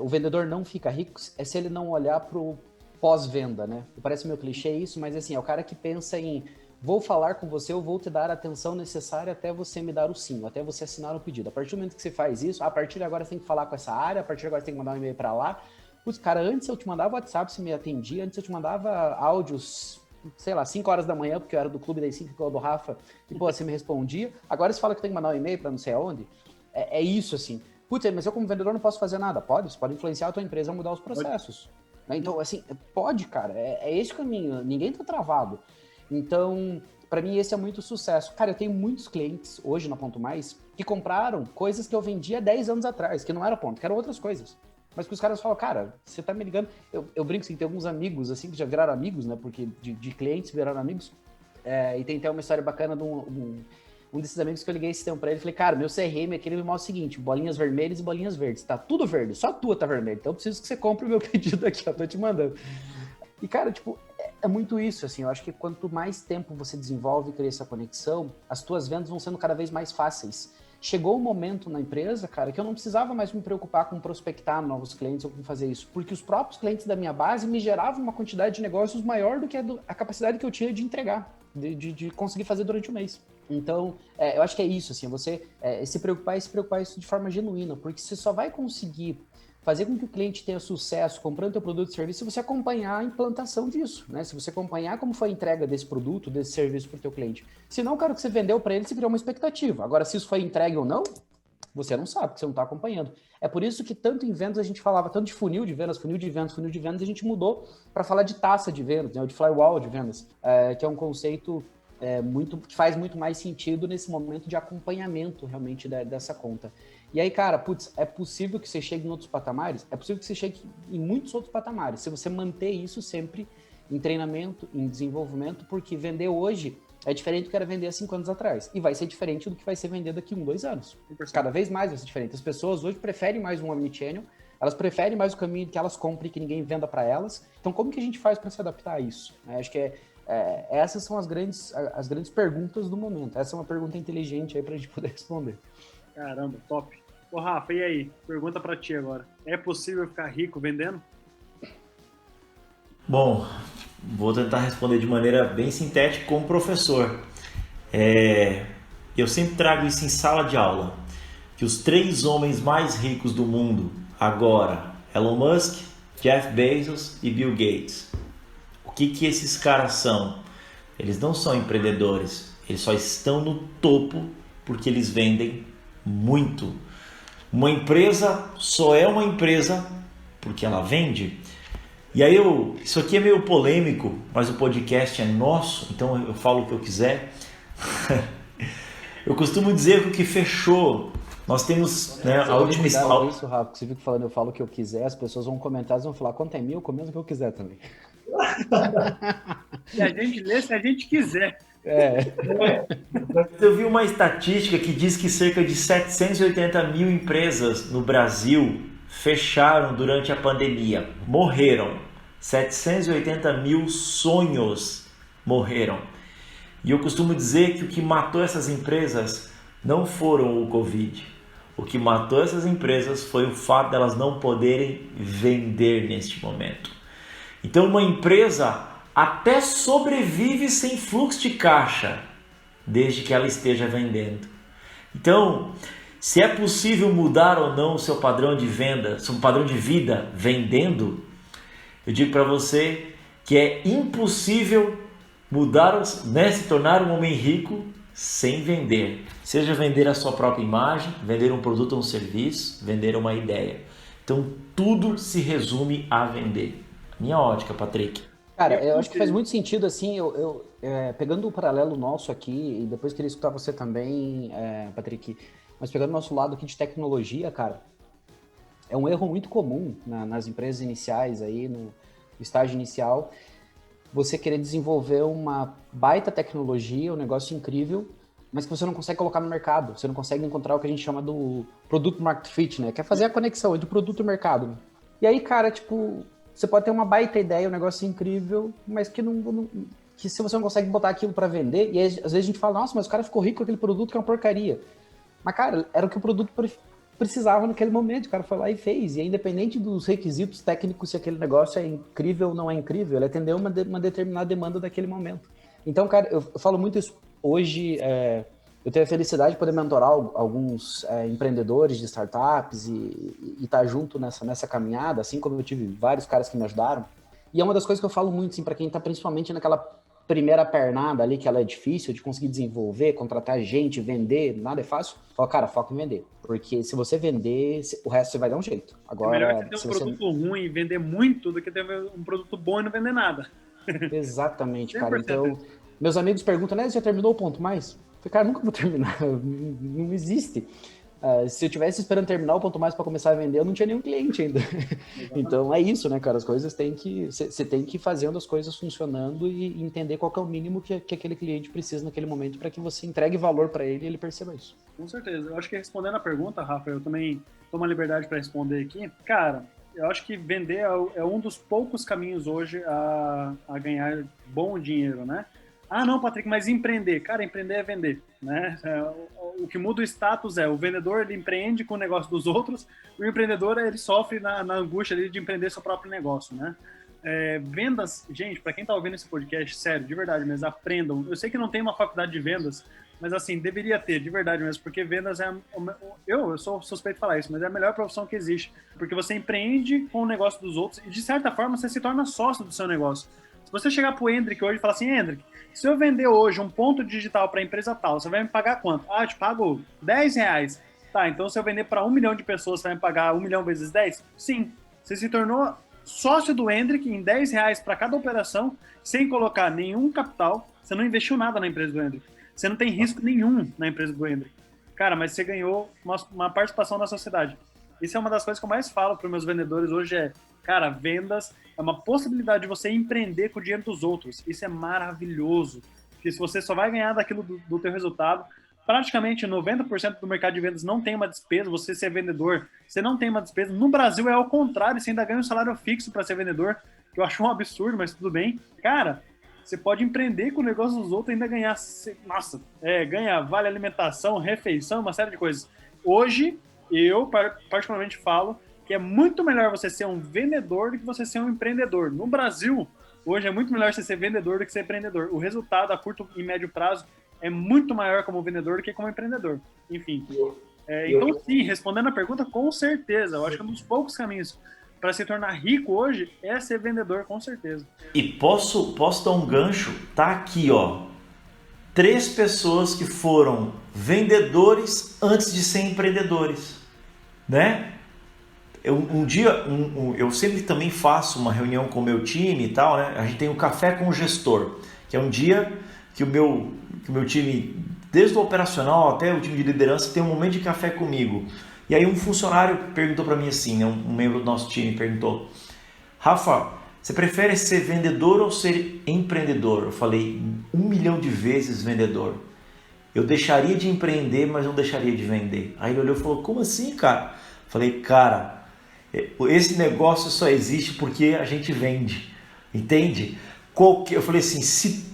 o vendedor não fica rico é se ele não olhar para o pós-venda, né? Parece meio clichê isso, mas, assim, é o cara que pensa em vou falar com você, eu vou te dar a atenção necessária até você me dar o sim, até você assinar o pedido. A partir do momento que você faz isso, a partir de agora você tem que falar com essa área, a partir de agora você tem que mandar um e-mail para lá. Putz, cara, antes eu te mandava WhatsApp, você me atendia, antes eu te mandava áudios, sei lá, 5 horas da manhã, porque eu era do clube das 5, do Rafa, e pô, você me respondia. Agora você fala que tem que mandar um e-mail para não sei aonde. É isso, assim. Putz, mas eu como vendedor não posso fazer nada. Pode, você pode influenciar a tua empresa a mudar os processos. Então, assim, pode, cara, é esse o caminho, ninguém tá travado. Então, para mim, esse é muito sucesso. Cara, eu tenho muitos clientes hoje na Ponto Mais que compraram coisas que eu vendia 10 anos atrás, que não era ponto, que eram outras coisas. Mas que os caras falam, cara, você tá me ligando... Eu brinco assim, tem alguns amigos, assim, que já viraram amigos, né? Porque de clientes viraram amigos. E tem até uma história bacana de um desses amigos que eu liguei esse tempo pra ele. Falei, cara, meu CRM aqui, ele me mostra o seguinte, bolinhas vermelhas e bolinhas verdes. Tá tudo verde, só a tua tá vermelha. Então eu preciso que você compre o meu pedido aqui, eu tô te mandando. E, cara, tipo, é muito isso, assim. Eu acho que quanto mais tempo você desenvolve e cria essa conexão, as tuas vendas vão sendo cada vez mais fáceis. Chegou um momento na empresa, cara, que eu não precisava mais me preocupar com prospectar novos clientes ou com fazer isso, porque os próprios clientes da minha base me geravam uma quantidade de negócios maior do que a capacidade que eu tinha de entregar, de conseguir fazer durante o mês. Então, eu acho que é isso, assim, você se preocupar isso de forma genuína, porque você só vai conseguir fazer com que o cliente tenha sucesso comprando teu produto e serviço se você acompanhar a implantação disso, né? Se você acompanhar como foi a entrega desse produto, desse serviço para o teu cliente. Se não, cara, o que você vendeu para ele, você criou uma expectativa. Agora, se isso foi entregue ou não, você não sabe, porque você não está acompanhando. É por isso que tanto em vendas a gente falava tanto de funil de vendas, a gente mudou para falar de taça de vendas, né? De flywall de vendas, que é um conceito que faz muito mais sentido nesse momento de acompanhamento realmente dessa conta. E aí, cara, putz, é possível que você chegue em outros patamares? É possível que você chegue em muitos outros patamares, se você manter isso sempre em treinamento, em desenvolvimento, porque vender hoje é diferente do que era vender há 5 anos atrás. E vai ser diferente do que vai ser vender daqui a 1, 2 anos. Cada vez mais vai ser diferente. As pessoas hoje preferem mais um omnichannel, elas preferem mais o caminho que elas comprem, que ninguém venda para elas. Então, como que a gente faz para se adaptar a isso? Acho que essas são as grandes perguntas do momento. Essa é uma pergunta inteligente aí para a gente poder responder. Caramba, top. Ô, Rafa, e aí? Pergunta pra ti agora. É possível ficar rico vendendo? Bom, vou tentar responder de maneira bem sintética como professor. Eu sempre trago isso em sala de aula, que os 3 homens mais ricos do mundo agora, Elon Musk, Jeff Bezos e Bill Gates. O que esses caras são? Eles não são empreendedores, eles só estão no topo porque eles vendem muito. Uma empresa só é uma empresa porque ela vende. E aí isso aqui é meio polêmico, mas o podcast é nosso, então eu falo o que eu quiser. Eu costumo dizer que o que fechou, nós temos, né, a última história. Isso, Rafa, você fica falando, eu falo o que eu quiser, as pessoas vão comentar, eles vão falar, quanto é 1000, eu comento o que eu quiser também. Se a gente lê, se a gente quiser. Eu vi uma estatística que diz que cerca de 780 mil empresas no Brasil fecharam durante a pandemia, morreram. 780 mil sonhos morreram. E eu costumo dizer que o que matou essas empresas não foram o Covid. O que matou essas empresas foi o fato de elas não poderem vender neste momento. Então uma empresa até sobrevive sem fluxo de caixa, desde que ela esteja vendendo. Então, se é possível mudar ou não o seu padrão de venda, seu padrão de vida vendendo, eu digo para você que é impossível mudar, né, se tornar um homem rico sem vender. Seja vender a sua própria imagem, vender um produto ou um serviço, vender uma ideia. Então, tudo se resume a vender. Minha ótica, Patrick. Cara, eu acho que faz muito sentido, assim, pegando o paralelo nosso aqui, e depois queria escutar você também, Patrick, mas pegando o nosso lado aqui de tecnologia, cara, é um erro muito comum nas empresas iniciais aí, estágio inicial, você querer desenvolver uma baita tecnologia, um negócio incrível, mas que você não consegue colocar no mercado, você não consegue encontrar o que a gente chama do produto market fit, né? Que é fazer a conexão entre o produto e o mercado. Né? E aí, cara, tipo, você pode ter uma baita ideia, um negócio incrível, mas que que se você não consegue botar aquilo para vender, e aí, às vezes a gente fala, nossa, mas o cara ficou rico com aquele produto que é uma porcaria. Mas, cara, era o que o produto precisava naquele momento, o cara foi lá e fez. E é independente dos requisitos técnicos, se aquele negócio é incrível ou não é incrível, ele atendeu uma determinada demanda daquele momento. Então, cara, eu falo muito isso. Hoje, eu tenho a felicidade de poder mentorar alguns empreendedores de startups e estar junto nessa caminhada, assim como eu tive vários caras que me ajudaram. E é uma das coisas que eu falo muito, assim, para quem está principalmente naquela primeira pernada ali, que ela é difícil de conseguir desenvolver, contratar gente, vender, nada é fácil. Fala, cara, foca em vender. Porque se você vender, o resto você vai dar um jeito. Agora, é melhor você ter um produto ruim e vender muito do que ter um produto bom e não vender nada. Exatamente, cara. Então, meus amigos perguntam, né, você já terminou o ponto mais? Eu falei, cara, nunca vou terminar. Não existe. Se eu tivesse esperando terminar o ponto mais para começar a vender, eu não tinha nenhum cliente ainda. Então é isso, né, cara? As coisas você tem que ir fazendo as coisas funcionando e entender qual que é o mínimo que aquele cliente precisa naquele momento para que você entregue valor para ele e ele perceba isso. Com certeza. Eu acho que respondendo a pergunta, Rafa, eu também tomo a liberdade para responder aqui. Cara, eu acho que vender é um dos poucos caminhos hoje a ganhar bom dinheiro, né? Ah, não, Patrick, mas empreender. Cara, empreender é vender, né? O que muda o status o vendedor, ele empreende com o negócio dos outros, e o empreendedor, ele sofre na angústia ali de empreender seu próprio negócio, né? Vendas, gente, para quem tá ouvindo esse podcast, sério, de verdade mesmo, aprendam. Eu sei que não tem uma faculdade de vendas, mas assim, deveria ter, de verdade mesmo, porque vendas eu sou suspeito de falar isso, mas é a melhor profissão que existe, porque você empreende com o negócio dos outros e, de certa forma, você se torna sócio do seu negócio. Se você chegar pro Hendrick hoje e falar assim, Hendrick, se eu vender hoje um ponto digital para a empresa tal, você vai me pagar quanto? Ah, eu te pago R$10. Tá, então se eu vender para 1 milhão de pessoas, você vai me pagar 1 milhão vezes 10? Sim. Você se tornou sócio do Hendrick em R$10 para cada operação, sem colocar nenhum capital. Você não investiu nada na empresa do Hendrick. Você não tem risco nenhum na empresa do Hendrick. Cara, mas você ganhou uma participação na sociedade. Isso é uma das coisas que eu mais falo para os meus vendedores hoje cara, vendas é uma possibilidade de você empreender com o dinheiro dos outros. Isso é maravilhoso. Porque se você só vai ganhar daquilo do teu resultado, praticamente 90% do mercado de vendas não tem uma despesa. Você ser vendedor, você não tem uma despesa. No Brasil é ao contrário, você ainda ganha um salário fixo para ser vendedor, que eu acho um absurdo, mas tudo bem. Cara, você pode empreender com o negócio dos outros e ainda ganhar, ganha vale alimentação, refeição, uma série de coisas. Hoje, eu particularmente falo que é muito melhor você ser um vendedor do que você ser um empreendedor. No Brasil, hoje é muito melhor você ser vendedor do que ser empreendedor. O resultado a curto e médio prazo é muito maior como vendedor do que como empreendedor. Enfim. Então, sim, respondendo a pergunta, com certeza. Eu acho que um dos poucos caminhos para se tornar rico hoje é ser vendedor, com certeza. E posso dar um gancho? Tá aqui, ó. 3 pessoas que foram vendedores antes de ser empreendedores, né? Eu sempre também faço uma reunião com o meu time e tal, né? A gente tem um café com o gestor, que é um dia que o meu time, desde o operacional até o time de liderança, tem um momento de café comigo. E aí um funcionário perguntou para mim assim, né? Um membro do nosso time perguntou: Rafa, você prefere ser vendedor ou ser empreendedor? Eu falei, 1 milhão de vezes vendedor. Eu deixaria de empreender, mas não deixaria de vender. Aí ele olhou e falou, como assim, cara? Eu falei, cara, esse negócio só existe porque a gente vende, entende? Eu falei assim, se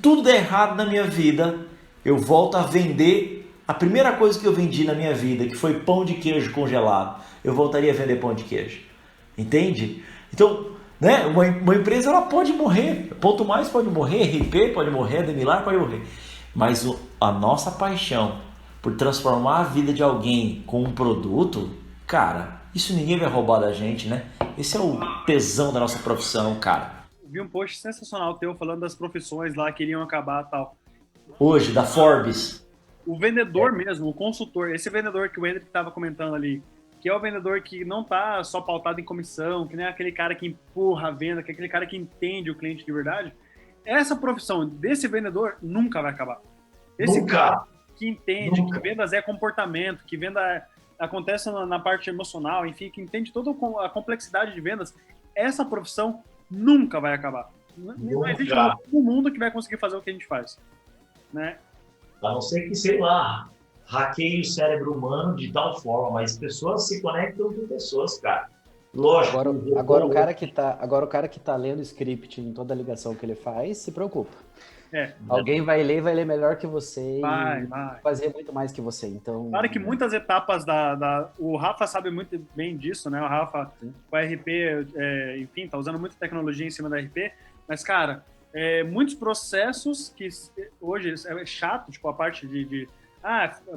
tudo der errado na minha vida, eu volto a vender a primeira coisa que eu vendi na minha vida, que foi pão de queijo congelado. Eu voltaria a vender pão de queijo, entende? Então, né, uma empresa ela pode morrer, Ponto Mais pode morrer, RP pode morrer, Demilar pode morrer, mas a nossa paixão por transformar a vida de alguém com um produto, cara, isso ninguém vai roubar da gente, né? Esse é o tesão da nossa profissão, cara. Eu vi um post sensacional teu falando das profissões lá que iriam acabar e tal. Hoje, da Forbes. O vendedor mesmo, o consultor, esse vendedor que o Hendrick estava comentando ali, que é o vendedor que não tá só pautado em comissão, que nem é aquele cara que empurra a venda, que é aquele cara que entende o cliente de verdade, essa profissão desse vendedor nunca vai acabar. Esse cara que entende que vendas é comportamento, que venda acontece na parte emocional, enfim, que entende toda a complexidade de vendas, essa profissão nunca vai acabar. Não existe um mundo que vai conseguir fazer o que a gente faz, né? A não ser que, sei lá, hackeie o cérebro humano de tal forma, mas pessoas se conectam com pessoas, cara. Lógico. Agora o cara que tá lendo o script em toda a ligação que ele faz, se preocupa. Alguém vai ler melhor que você vai fazer muito mais que você. Então, claro que muitas etapas o Rafa sabe muito bem disso, né? O Rafa, o RP, enfim, tá usando muita tecnologia em cima da RP, mas, cara, muitos processos que hoje é chato, tipo a parte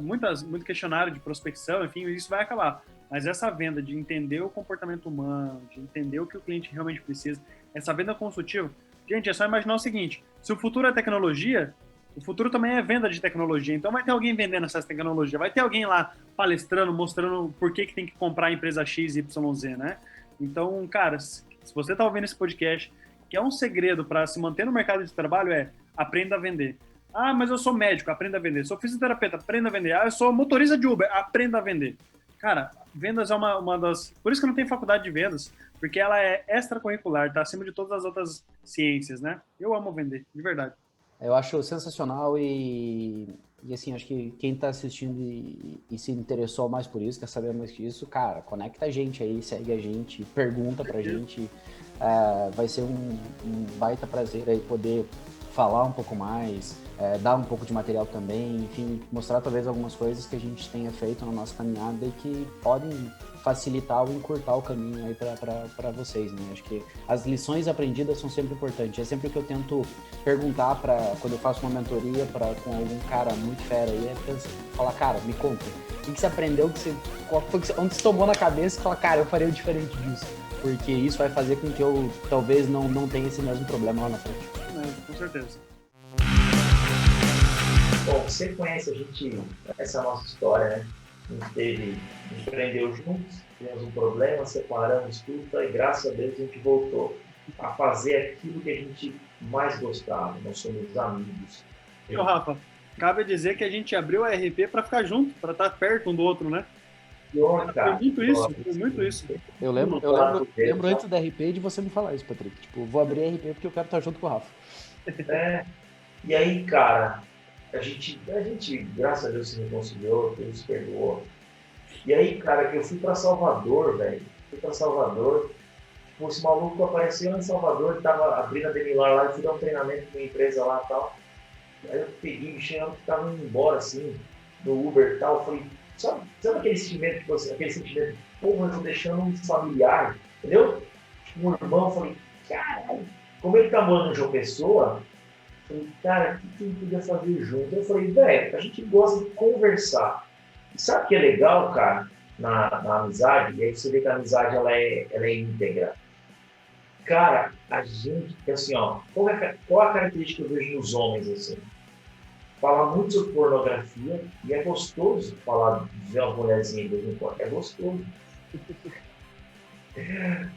muito questionário de prospecção, enfim, isso vai acabar. Mas essa venda de entender o comportamento humano, de entender o que o cliente realmente precisa, essa venda consultiva, gente, é só imaginar o seguinte, se o futuro é tecnologia, o futuro também é venda de tecnologia, então vai ter alguém vendendo essa tecnologia, vai ter alguém lá palestrando, mostrando por que tem que comprar a empresa XYZ, né? Então, cara, se você está ouvindo esse podcast, que é um segredo para se manter no mercado de trabalho, aprenda a vender. Ah, mas eu sou médico, aprenda a vender. Sou fisioterapeuta, aprenda a vender. Ah, eu sou motorista de Uber, aprenda a vender. Cara, vendas é uma das... Por isso que eu não tenho faculdade de vendas, porque ela é extracurricular, tá acima de todas as outras ciências, né? Eu amo vender, de verdade. Eu acho sensacional e assim, acho que quem tá assistindo e se interessou mais por isso, quer saber mais disso, cara, conecta a gente aí, segue a gente, pergunta pra gente. Vai ser um baita prazer aí poder falar um pouco mais, dar um pouco de material também, enfim, mostrar talvez algumas coisas que a gente tenha feito na nossa caminhada e que podem facilitar ou encurtar o caminho aí para vocês, né? Acho que as lições aprendidas são sempre importantes. É sempre o que eu tento perguntar quando eu faço uma mentoria com algum cara muito fera aí, falar, cara, me conta, o que você aprendeu, onde você tomou na cabeça e falar, cara, eu faria o diferente disso. Porque isso vai fazer com que eu talvez não tenha esse mesmo problema lá na frente. Com certeza. Bom, você conhece a gente, essa é a nossa história, né? A gente empreendeu juntos, tivemos um problema, separamos tudo, e graças a Deus a gente voltou a fazer aquilo que a gente mais gostava. Nós somos amigos. Rafa, cabe dizer que a gente abriu a RP para ficar junto, para estar perto um do outro, né? Foi muito isso. Eu lembro antes da RP de você me falar isso, Patrick. Tipo, vou abrir a RP porque eu quero estar junto com o Rafa. E aí, cara, a gente, graças a Deus, se reconciliou, Deus se perdoou. E aí, cara, eu fui pra Salvador, velho. Tipo, esse maluco apareceu em Salvador, ele tava abrindo a Demilar lá, eu fui dar um treinamento com uma empresa lá e tal. Aí eu peguei, me chegando que tava indo embora, assim, no Uber e tal. Eu falei, sabe aquele sentimento, porra, eu tô deixando um familiar, entendeu? Tipo, um irmão, eu falei, caralho, como ele tá morando em João Pessoa, eu falei, cara, o que a gente podia fazer junto? Eu falei, velho, a gente gosta de conversar. E sabe o que é legal, cara, na amizade? E aí você vê que a amizade, ela é íntegra. Cara, a gente, assim, ó, qual a característica que eu vejo nos homens, assim? Fala muito sobre pornografia e é gostoso falar de ver uma mulherzinha de vez em quando, é gostoso.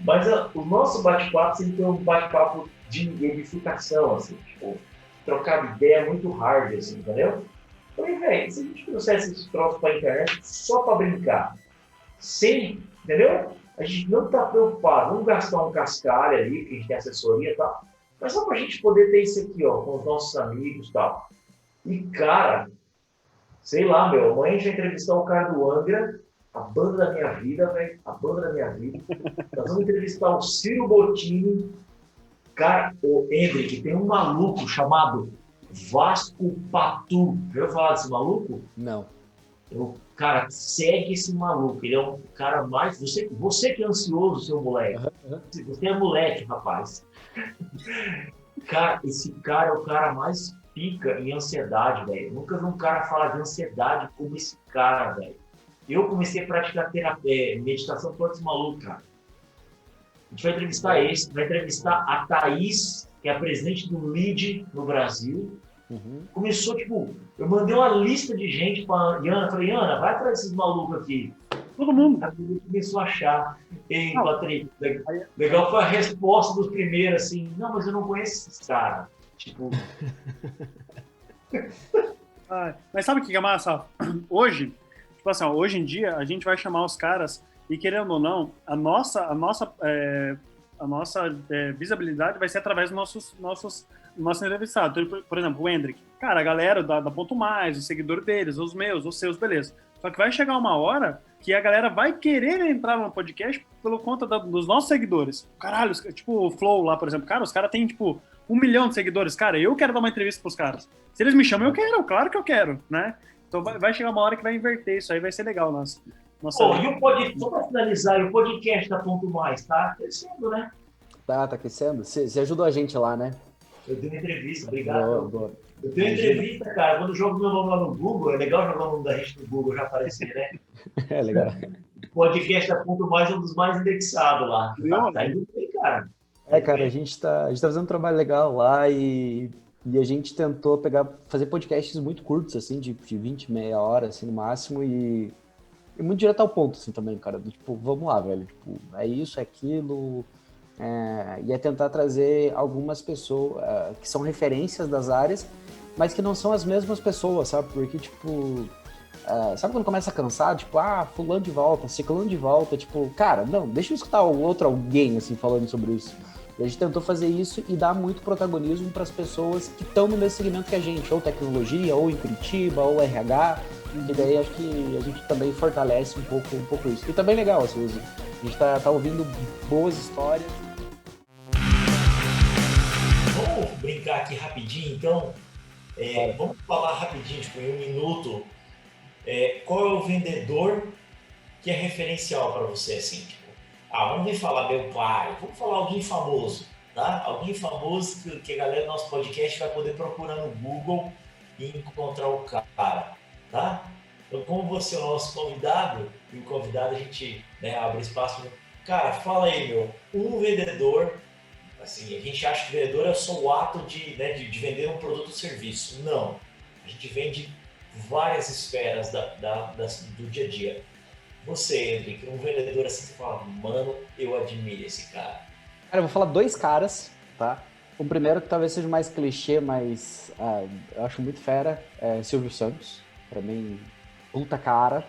Mas o nosso bate-papo sempre foi um bate-papo de edificação, assim, tipo, trocar ideia muito hard, assim, entendeu? Falei, velho, se a gente trouxesse esses troços pra internet só pra brincar, entendeu? A gente não tá preocupado, vamos gastar um cascalho ali, que a gente tem assessoria e tal, mas só pra gente poder ter isso aqui, ó, com os nossos amigos e tal. E, cara, sei lá, amanhã a gente vai entrevistar o cara do Angra, a banda da minha vida, velho, a banda da minha vida. Nós vamos entrevistar o Ciro Bottini, cara, o Hendrick, tem um maluco chamado Vasco Patu. Já ouviu falar desse maluco? Não. Cara, segue esse maluco, ele é um cara mais... Você que é ansioso, seu moleque. Você é moleque, rapaz. Cara, esse cara é o cara mais pica em ansiedade, velho. Nunca vi um cara falar de ansiedade como esse cara, velho. Eu comecei a praticar meditação com esse maluco, cara. A gente vai entrevistar a Thaís, que é a presidente do LEAD no Brasil. Começou, tipo, eu mandei uma lista de gente pra Iana, falei, Iana, vai atrás desses malucos aqui. Todo mundo. Aí começou a achar. Ei, Patrick, legal foi a resposta dos primeiros, assim, não, mas eu não conheço esses caras. Tipo... Mas sabe o que é massa? Hoje, tipo assim, hoje em dia, a gente vai chamar os caras e, querendo ou não, a nossa visibilidade vai ser através dos nossos entrevistados. Então, por exemplo, o Hendrick. Cara, a galera da Ponto Mais, os seguidores deles, os meus, os seus, beleza. Só que vai chegar uma hora que a galera vai querer entrar no podcast pelo conta dos nossos seguidores. Caralho, tipo o Flow lá, por exemplo. Cara, os caras têm, tipo, 1 milhão de seguidores. Cara, eu quero dar uma entrevista pros caras. Se eles me chamam, eu quero. Claro que eu quero, né? Então vai chegar uma hora que vai inverter isso aí, vai ser legal. E o podcast, só para finalizar, o podcast da Ponto Mais tá crescendo, né? Tá crescendo. Você ajudou a gente lá, né? Eu dei uma entrevista, obrigado. Boa. Eu tenho uma entrevista, cara, quando eu jogo meu nome lá no Google, é legal jogar o nome da gente no Google, já aparecer, né? É legal. O podcast da Ponto Mais é um dos mais indexados lá. Tá indo bem, cara. Cara, a gente tá fazendo um trabalho legal lá e a gente tentou fazer podcasts muito curtos, assim, de 20, meia hora, assim, no máximo, e muito direto ao ponto, assim, também, cara. Tipo, vamos lá, velho. Tipo, é isso, é aquilo. E é tentar trazer algumas pessoas que são referências das áreas, mas que não são as mesmas pessoas, sabe? Porque, tipo, sabe quando começa a cansar? Tipo, fulano de volta, ciclano de volta. Tipo, cara, não, deixa eu escutar o outro alguém, assim, falando sobre isso. E a gente tentou fazer isso e dar muito protagonismo para as pessoas que estão no mesmo segmento que a gente, ou tecnologia, ou em Curitiba, ou RH. E daí acho que a gente também fortalece um pouco isso. E também legal, assim, a gente tá ouvindo boas histórias. Vamos brincar aqui rapidinho, então. Vamos falar rapidinho, tipo, em 1 minuto. Qual é o vendedor que é referencial para você, assim? Tipo, vamos vir falar meu pai, vamos falar alguém famoso, tá? Alguém famoso que a galera do nosso podcast vai poder procurar no Google e encontrar o cara, tá? Então, como você é o nosso convidado, e o convidado a gente abre espaço. Cara, fala aí, um vendedor. Assim, a gente acha que vendedor é só o ato de vender um produto ou serviço. Não. A gente vende várias esferas do dia a dia. Você, Henrique, um vendedor assim, você fala, mano, eu admiro esse cara. Cara, eu vou falar 2 caras, tá? O primeiro que talvez seja mais clichê, mas eu acho muito fera, é Silvio Santos. Pra mim, puta cara.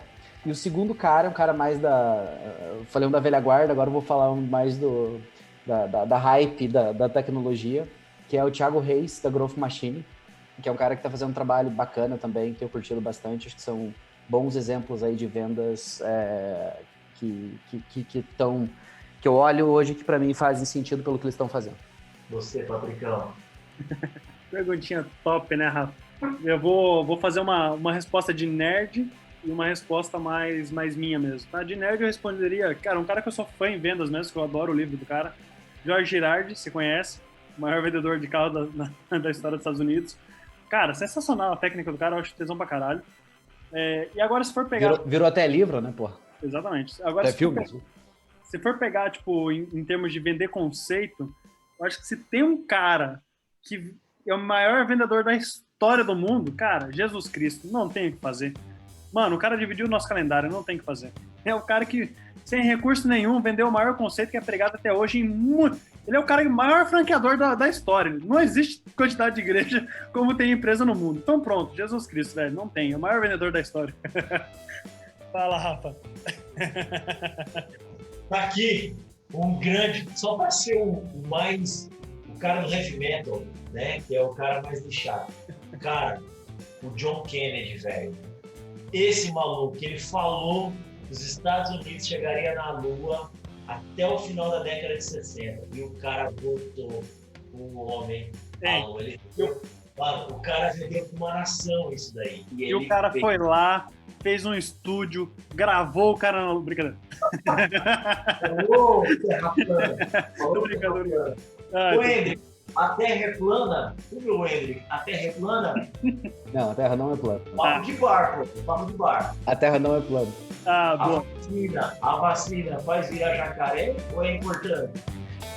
E o segundo cara é um cara mais eu falei um da velha guarda, agora eu vou falar um mais da hype da tecnologia, que é o Thiago Reis, da Growth Machine, que é um cara que está fazendo um trabalho bacana também, que eu curtido bastante. Acho que são bons exemplos aí de vendas que eu olho hoje que para mim fazem sentido pelo que eles estão fazendo. Você, Patricão. Perguntinha top, né, Rafa? Eu vou fazer uma resposta de nerd e uma resposta mais minha mesmo, tá? De nerd eu responderia, cara, um cara que eu sou fã em vendas mesmo, que eu adoro o livro do cara, Jorge Girardi, se conhece, o maior vendedor de carro da história dos Estados Unidos. Cara, sensacional a técnica do cara, eu acho tesão pra caralho. E agora se for pegar... Virou até livro, né, porra? Exatamente. Agora, se for pegar, tipo, em termos de vender conceito, eu acho que se tem um cara que é o maior vendedor da história do mundo, cara, Jesus Cristo, não tem o que fazer. Mano, o cara dividiu o nosso calendário, não tem o que fazer. É o cara que, sem recurso nenhum, vendeu o maior conceito que é pregado até hoje Ele é o cara maior franqueador da história. Não existe quantidade de igreja como tem empresa no mundo. Então pronto, Jesus Cristo, velho, não tem. É o maior vendedor da história. Fala, Rafa. Tá aqui um grande, só para ser o cara do heavy metal, né? Que é o cara mais lixado. Cara, o John Kennedy, velho. Esse maluco, ele falou que os Estados Unidos chegaria na Lua até o final da década de 60. E o cara voltou com o homem à Lua. Mano, o cara vendeu com uma nação isso daí. E o cara foi lá, fez um estúdio, gravou o cara na Lua. Brincadeira. Ô, terra plana. Tô brincando. Ô, Hendrick, a Terra é plana? O Hendrick, a Terra é plana? Não, a Terra não é plana. Papo de bar, pô. Papo de bar. A Terra não é plana. Boa. A vacina faz virar jacaré ou é importante?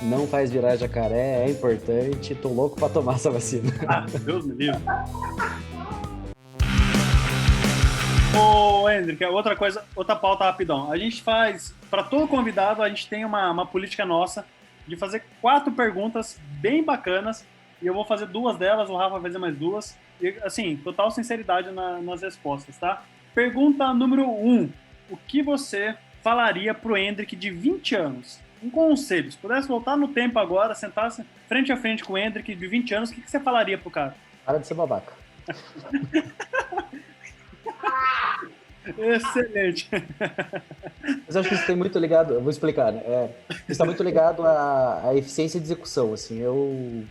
Não faz virar jacaré, é importante. Tô louco pra tomar essa vacina. Deus me livre. Ô, Hendrick, outra pauta rapidão. A gente faz, para todo convidado, a gente tem uma política nossa de fazer 4 perguntas bem bacanas, e eu vou fazer 2 delas, o Rafa vai fazer mais 2, e assim, total sinceridade nas respostas, tá? Pergunta número 1. O que você falaria pro Hendrick de 20 anos? um conselho. Se pudesse voltar no tempo agora, sentasse frente a frente com o Hendrick de 20 anos, o que você falaria pro cara? Para de ser babaca. Excelente. Mas eu acho que isso tem muito ligado, eu vou explicar, né? Isso está muito ligado à eficiência de execução, assim, eu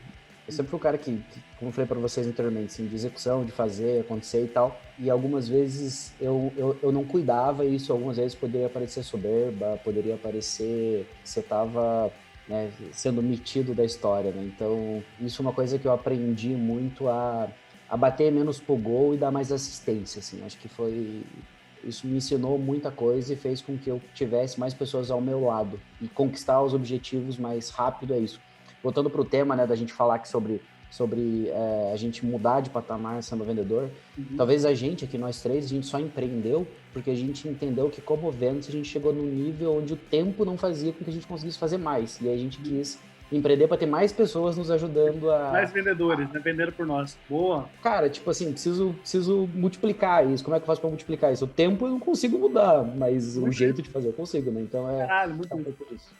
sempre fui o cara que, como eu falei para vocês anteriormente, assim, de execução, de fazer, acontecer e tal, e algumas vezes eu não cuidava e isso algumas vezes poderia parecer soberba, poderia parecer que você estava, né, sendo metido da história, né? Então, isso é uma coisa que eu aprendi muito a bater menos pro gol e dar mais assistência, assim, acho que isso me ensinou muita coisa e fez com que eu tivesse mais pessoas ao meu lado. E conquistar os objetivos mais rápido é isso. Voltando para o tema, né, da gente falar aqui sobre a gente mudar de patamar sendo vendedor, talvez a gente, aqui nós três, a gente só empreendeu porque a gente entendeu que como vendas a gente chegou num nível onde o tempo não fazia com que a gente conseguisse fazer mais. E aí a gente quis empreender para ter mais pessoas nos ajudando a... Mais vendedores, né? Venderam por nós. Boa. Cara, tipo assim, preciso multiplicar isso. Como é que eu faço para multiplicar isso? O tempo eu não consigo mudar, mas o jeito de fazer eu consigo, né? Então Caralho,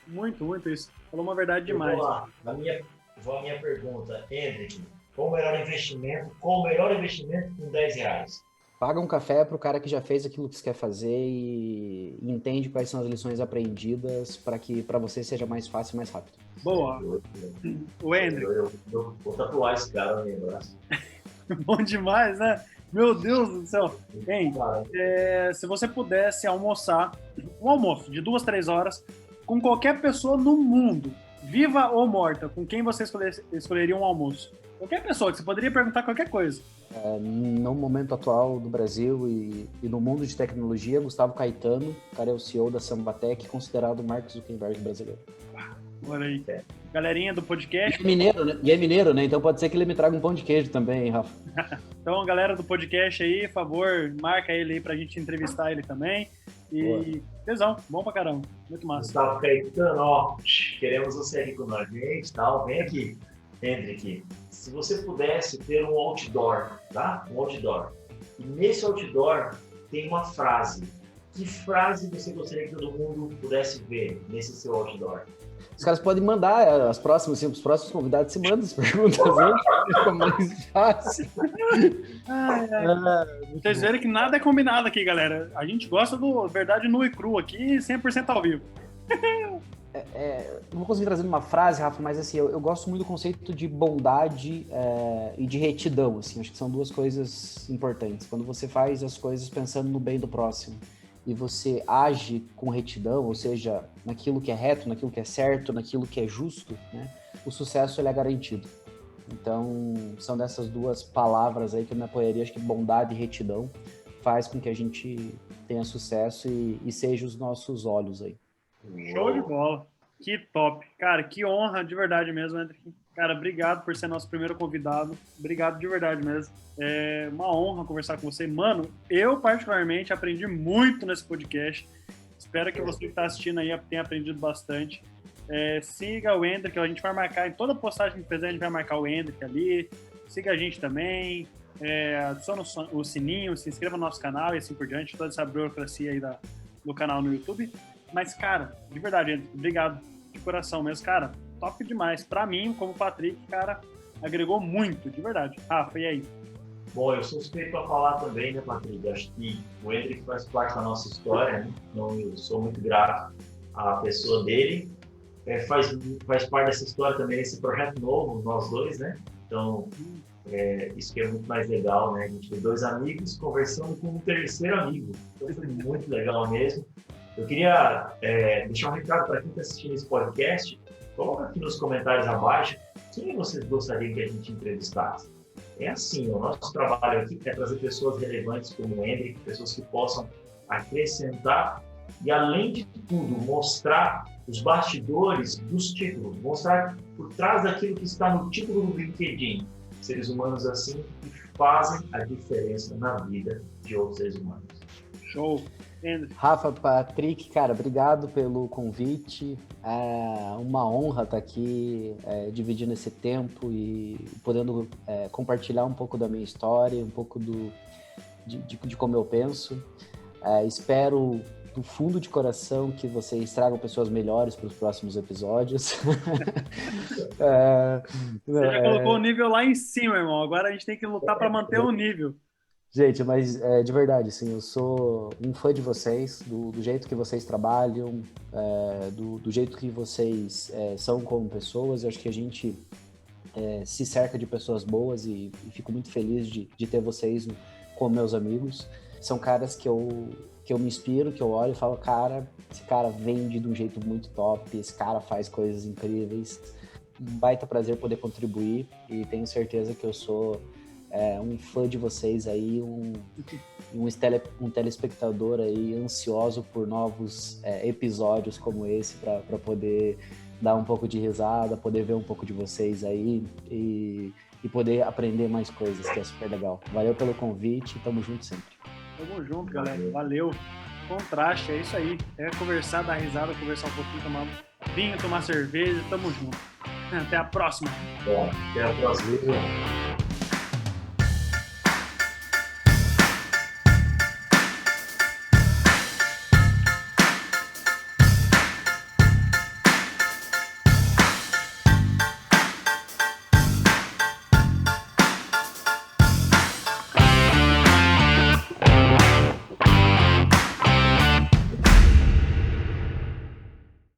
muito isso. Falou uma verdade demais. Vou lá. A minha pergunta, Hendrick, qual o melhor investimento com R$10? Paga um café pro cara que já fez aquilo que você quer fazer e entende quais são as lições aprendidas para você seja mais fácil e mais rápido. Boa. O Hendrick. Eu vou tatuar esse cara no meu braço. Bom demais, né? Meu Deus do céu. Hein, se você pudesse almoçar, um almoço de 2-3 horas, com qualquer pessoa no mundo, viva ou morta, com quem você escolheria um almoço? Qualquer pessoa, que você poderia perguntar qualquer coisa. No momento atual do Brasil e no mundo de tecnologia, Gustavo Caetano, o cara é o CEO da Sambatec, considerado o Mark Zuckerberg brasileiro. Olha aí. Galerinha do podcast. E é mineiro, né? Então pode ser que ele me traga um pão de queijo também, hein, Rafa? Então, galera do podcast aí, por favor, marca ele aí pra gente entrevistar ele também. E tesão, bom pra caramba. Muito massa. Gustavo Caetano, ó, queremos você aqui com nós, gente, tal. Vem aqui, Hendrick. Se você pudesse ter um outdoor, tá? Um outdoor. E nesse outdoor tem uma frase. Que frase você gostaria que todo mundo pudesse ver nesse seu outdoor? Os caras podem mandar os próximos convidados se mandam as perguntas, né? Fica mais fácil. Vocês verem que nada é combinado aqui, galera. A gente gosta do verdade nua e crua aqui, 100% ao vivo. Não vou conseguir trazer uma frase, Rafa, mas assim, eu gosto muito do conceito de bondade e de retidão, assim, acho que são duas coisas importantes. Quando você faz as coisas pensando no bem do próximo e você age com retidão, ou seja, naquilo que é reto, naquilo que é certo, naquilo que é justo, né, o sucesso ele é garantido. Então, são dessas duas palavras aí que eu me apoiaria, acho que bondade e retidão faz com que a gente tenha sucesso e seja os nossos olhos aí. Show de bola. Que top. Cara, que honra de verdade mesmo, Hendrick. Cara, obrigado por ser nosso primeiro convidado. Obrigado de verdade mesmo. É uma honra conversar com você. Mano, eu particularmente aprendi muito nesse podcast. Espero que você que está assistindo aí tenha aprendido bastante. Siga o Hendrick, a gente vai marcar, em toda postagem que fizer, a gente vai marcar o Hendrick ali. Siga a gente também. Adiciona o sininho, se inscreva no nosso canal e assim por diante. Toda essa burocracia aí do canal no YouTube. Mas, cara, de verdade, Hendrick, obrigado de coração mesmo, cara, top demais. Pra mim, como Patrick, cara, agregou muito, de verdade. Rafa, e aí? Bom, eu sou suspeito para falar também, né, Patrick? Acho que o Hendrick faz parte da nossa história, né? Então, eu sou muito grato à pessoa dele. Faz parte dessa história também esse projeto novo, nós dois, né? Então, isso que é muito mais legal, né? A gente tem dois amigos conversando com um terceiro amigo. Então, foi muito legal mesmo. Eu queria deixar um recado para quem está assistindo esse podcast. Coloca aqui nos comentários abaixo quem vocês gostariam que a gente entrevistasse. É assim, o nosso trabalho aqui é trazer pessoas relevantes como o Hendrick, pessoas que possam acrescentar e, além de tudo, mostrar os bastidores dos títulos, mostrar por trás daquilo que está no título do LinkedIn. Seres humanos assim que fazem a diferença na vida de outros seres humanos. Show! Rafa, Patrick, cara, obrigado pelo convite. É uma honra estar aqui dividindo esse tempo e podendo compartilhar um pouco da minha história, um pouco de como eu penso. Espero do fundo de coração que vocês tragam pessoas melhores para os próximos episódios. Você já colocou o nível lá em cima, irmão. Agora a gente tem que lutar para manter o nível. Gente, mas de verdade, assim, eu sou um fã de vocês, do jeito que vocês trabalham, do jeito que vocês são como pessoas. Eu acho que a gente se cerca de pessoas boas e fico muito feliz de ter vocês como meus amigos. São caras que eu me inspiro, que eu olho e falo, cara, esse cara vende de um jeito muito top, esse cara faz coisas incríveis. Um baita prazer poder contribuir e tenho certeza que eu sou um fã de vocês aí, um telespectador aí ansioso por novos episódios como esse para poder dar um pouco de risada, poder ver um pouco de vocês aí e poder aprender mais coisas, que é super legal. Valeu pelo convite, tamo junto sempre. Tamo junto, galera. Valeu. Contraste, é isso aí. Conversar, dar risada, conversar um pouquinho, tomar vinho, tomar cerveja, tamo junto. Até a próxima. Bom, até a próxima.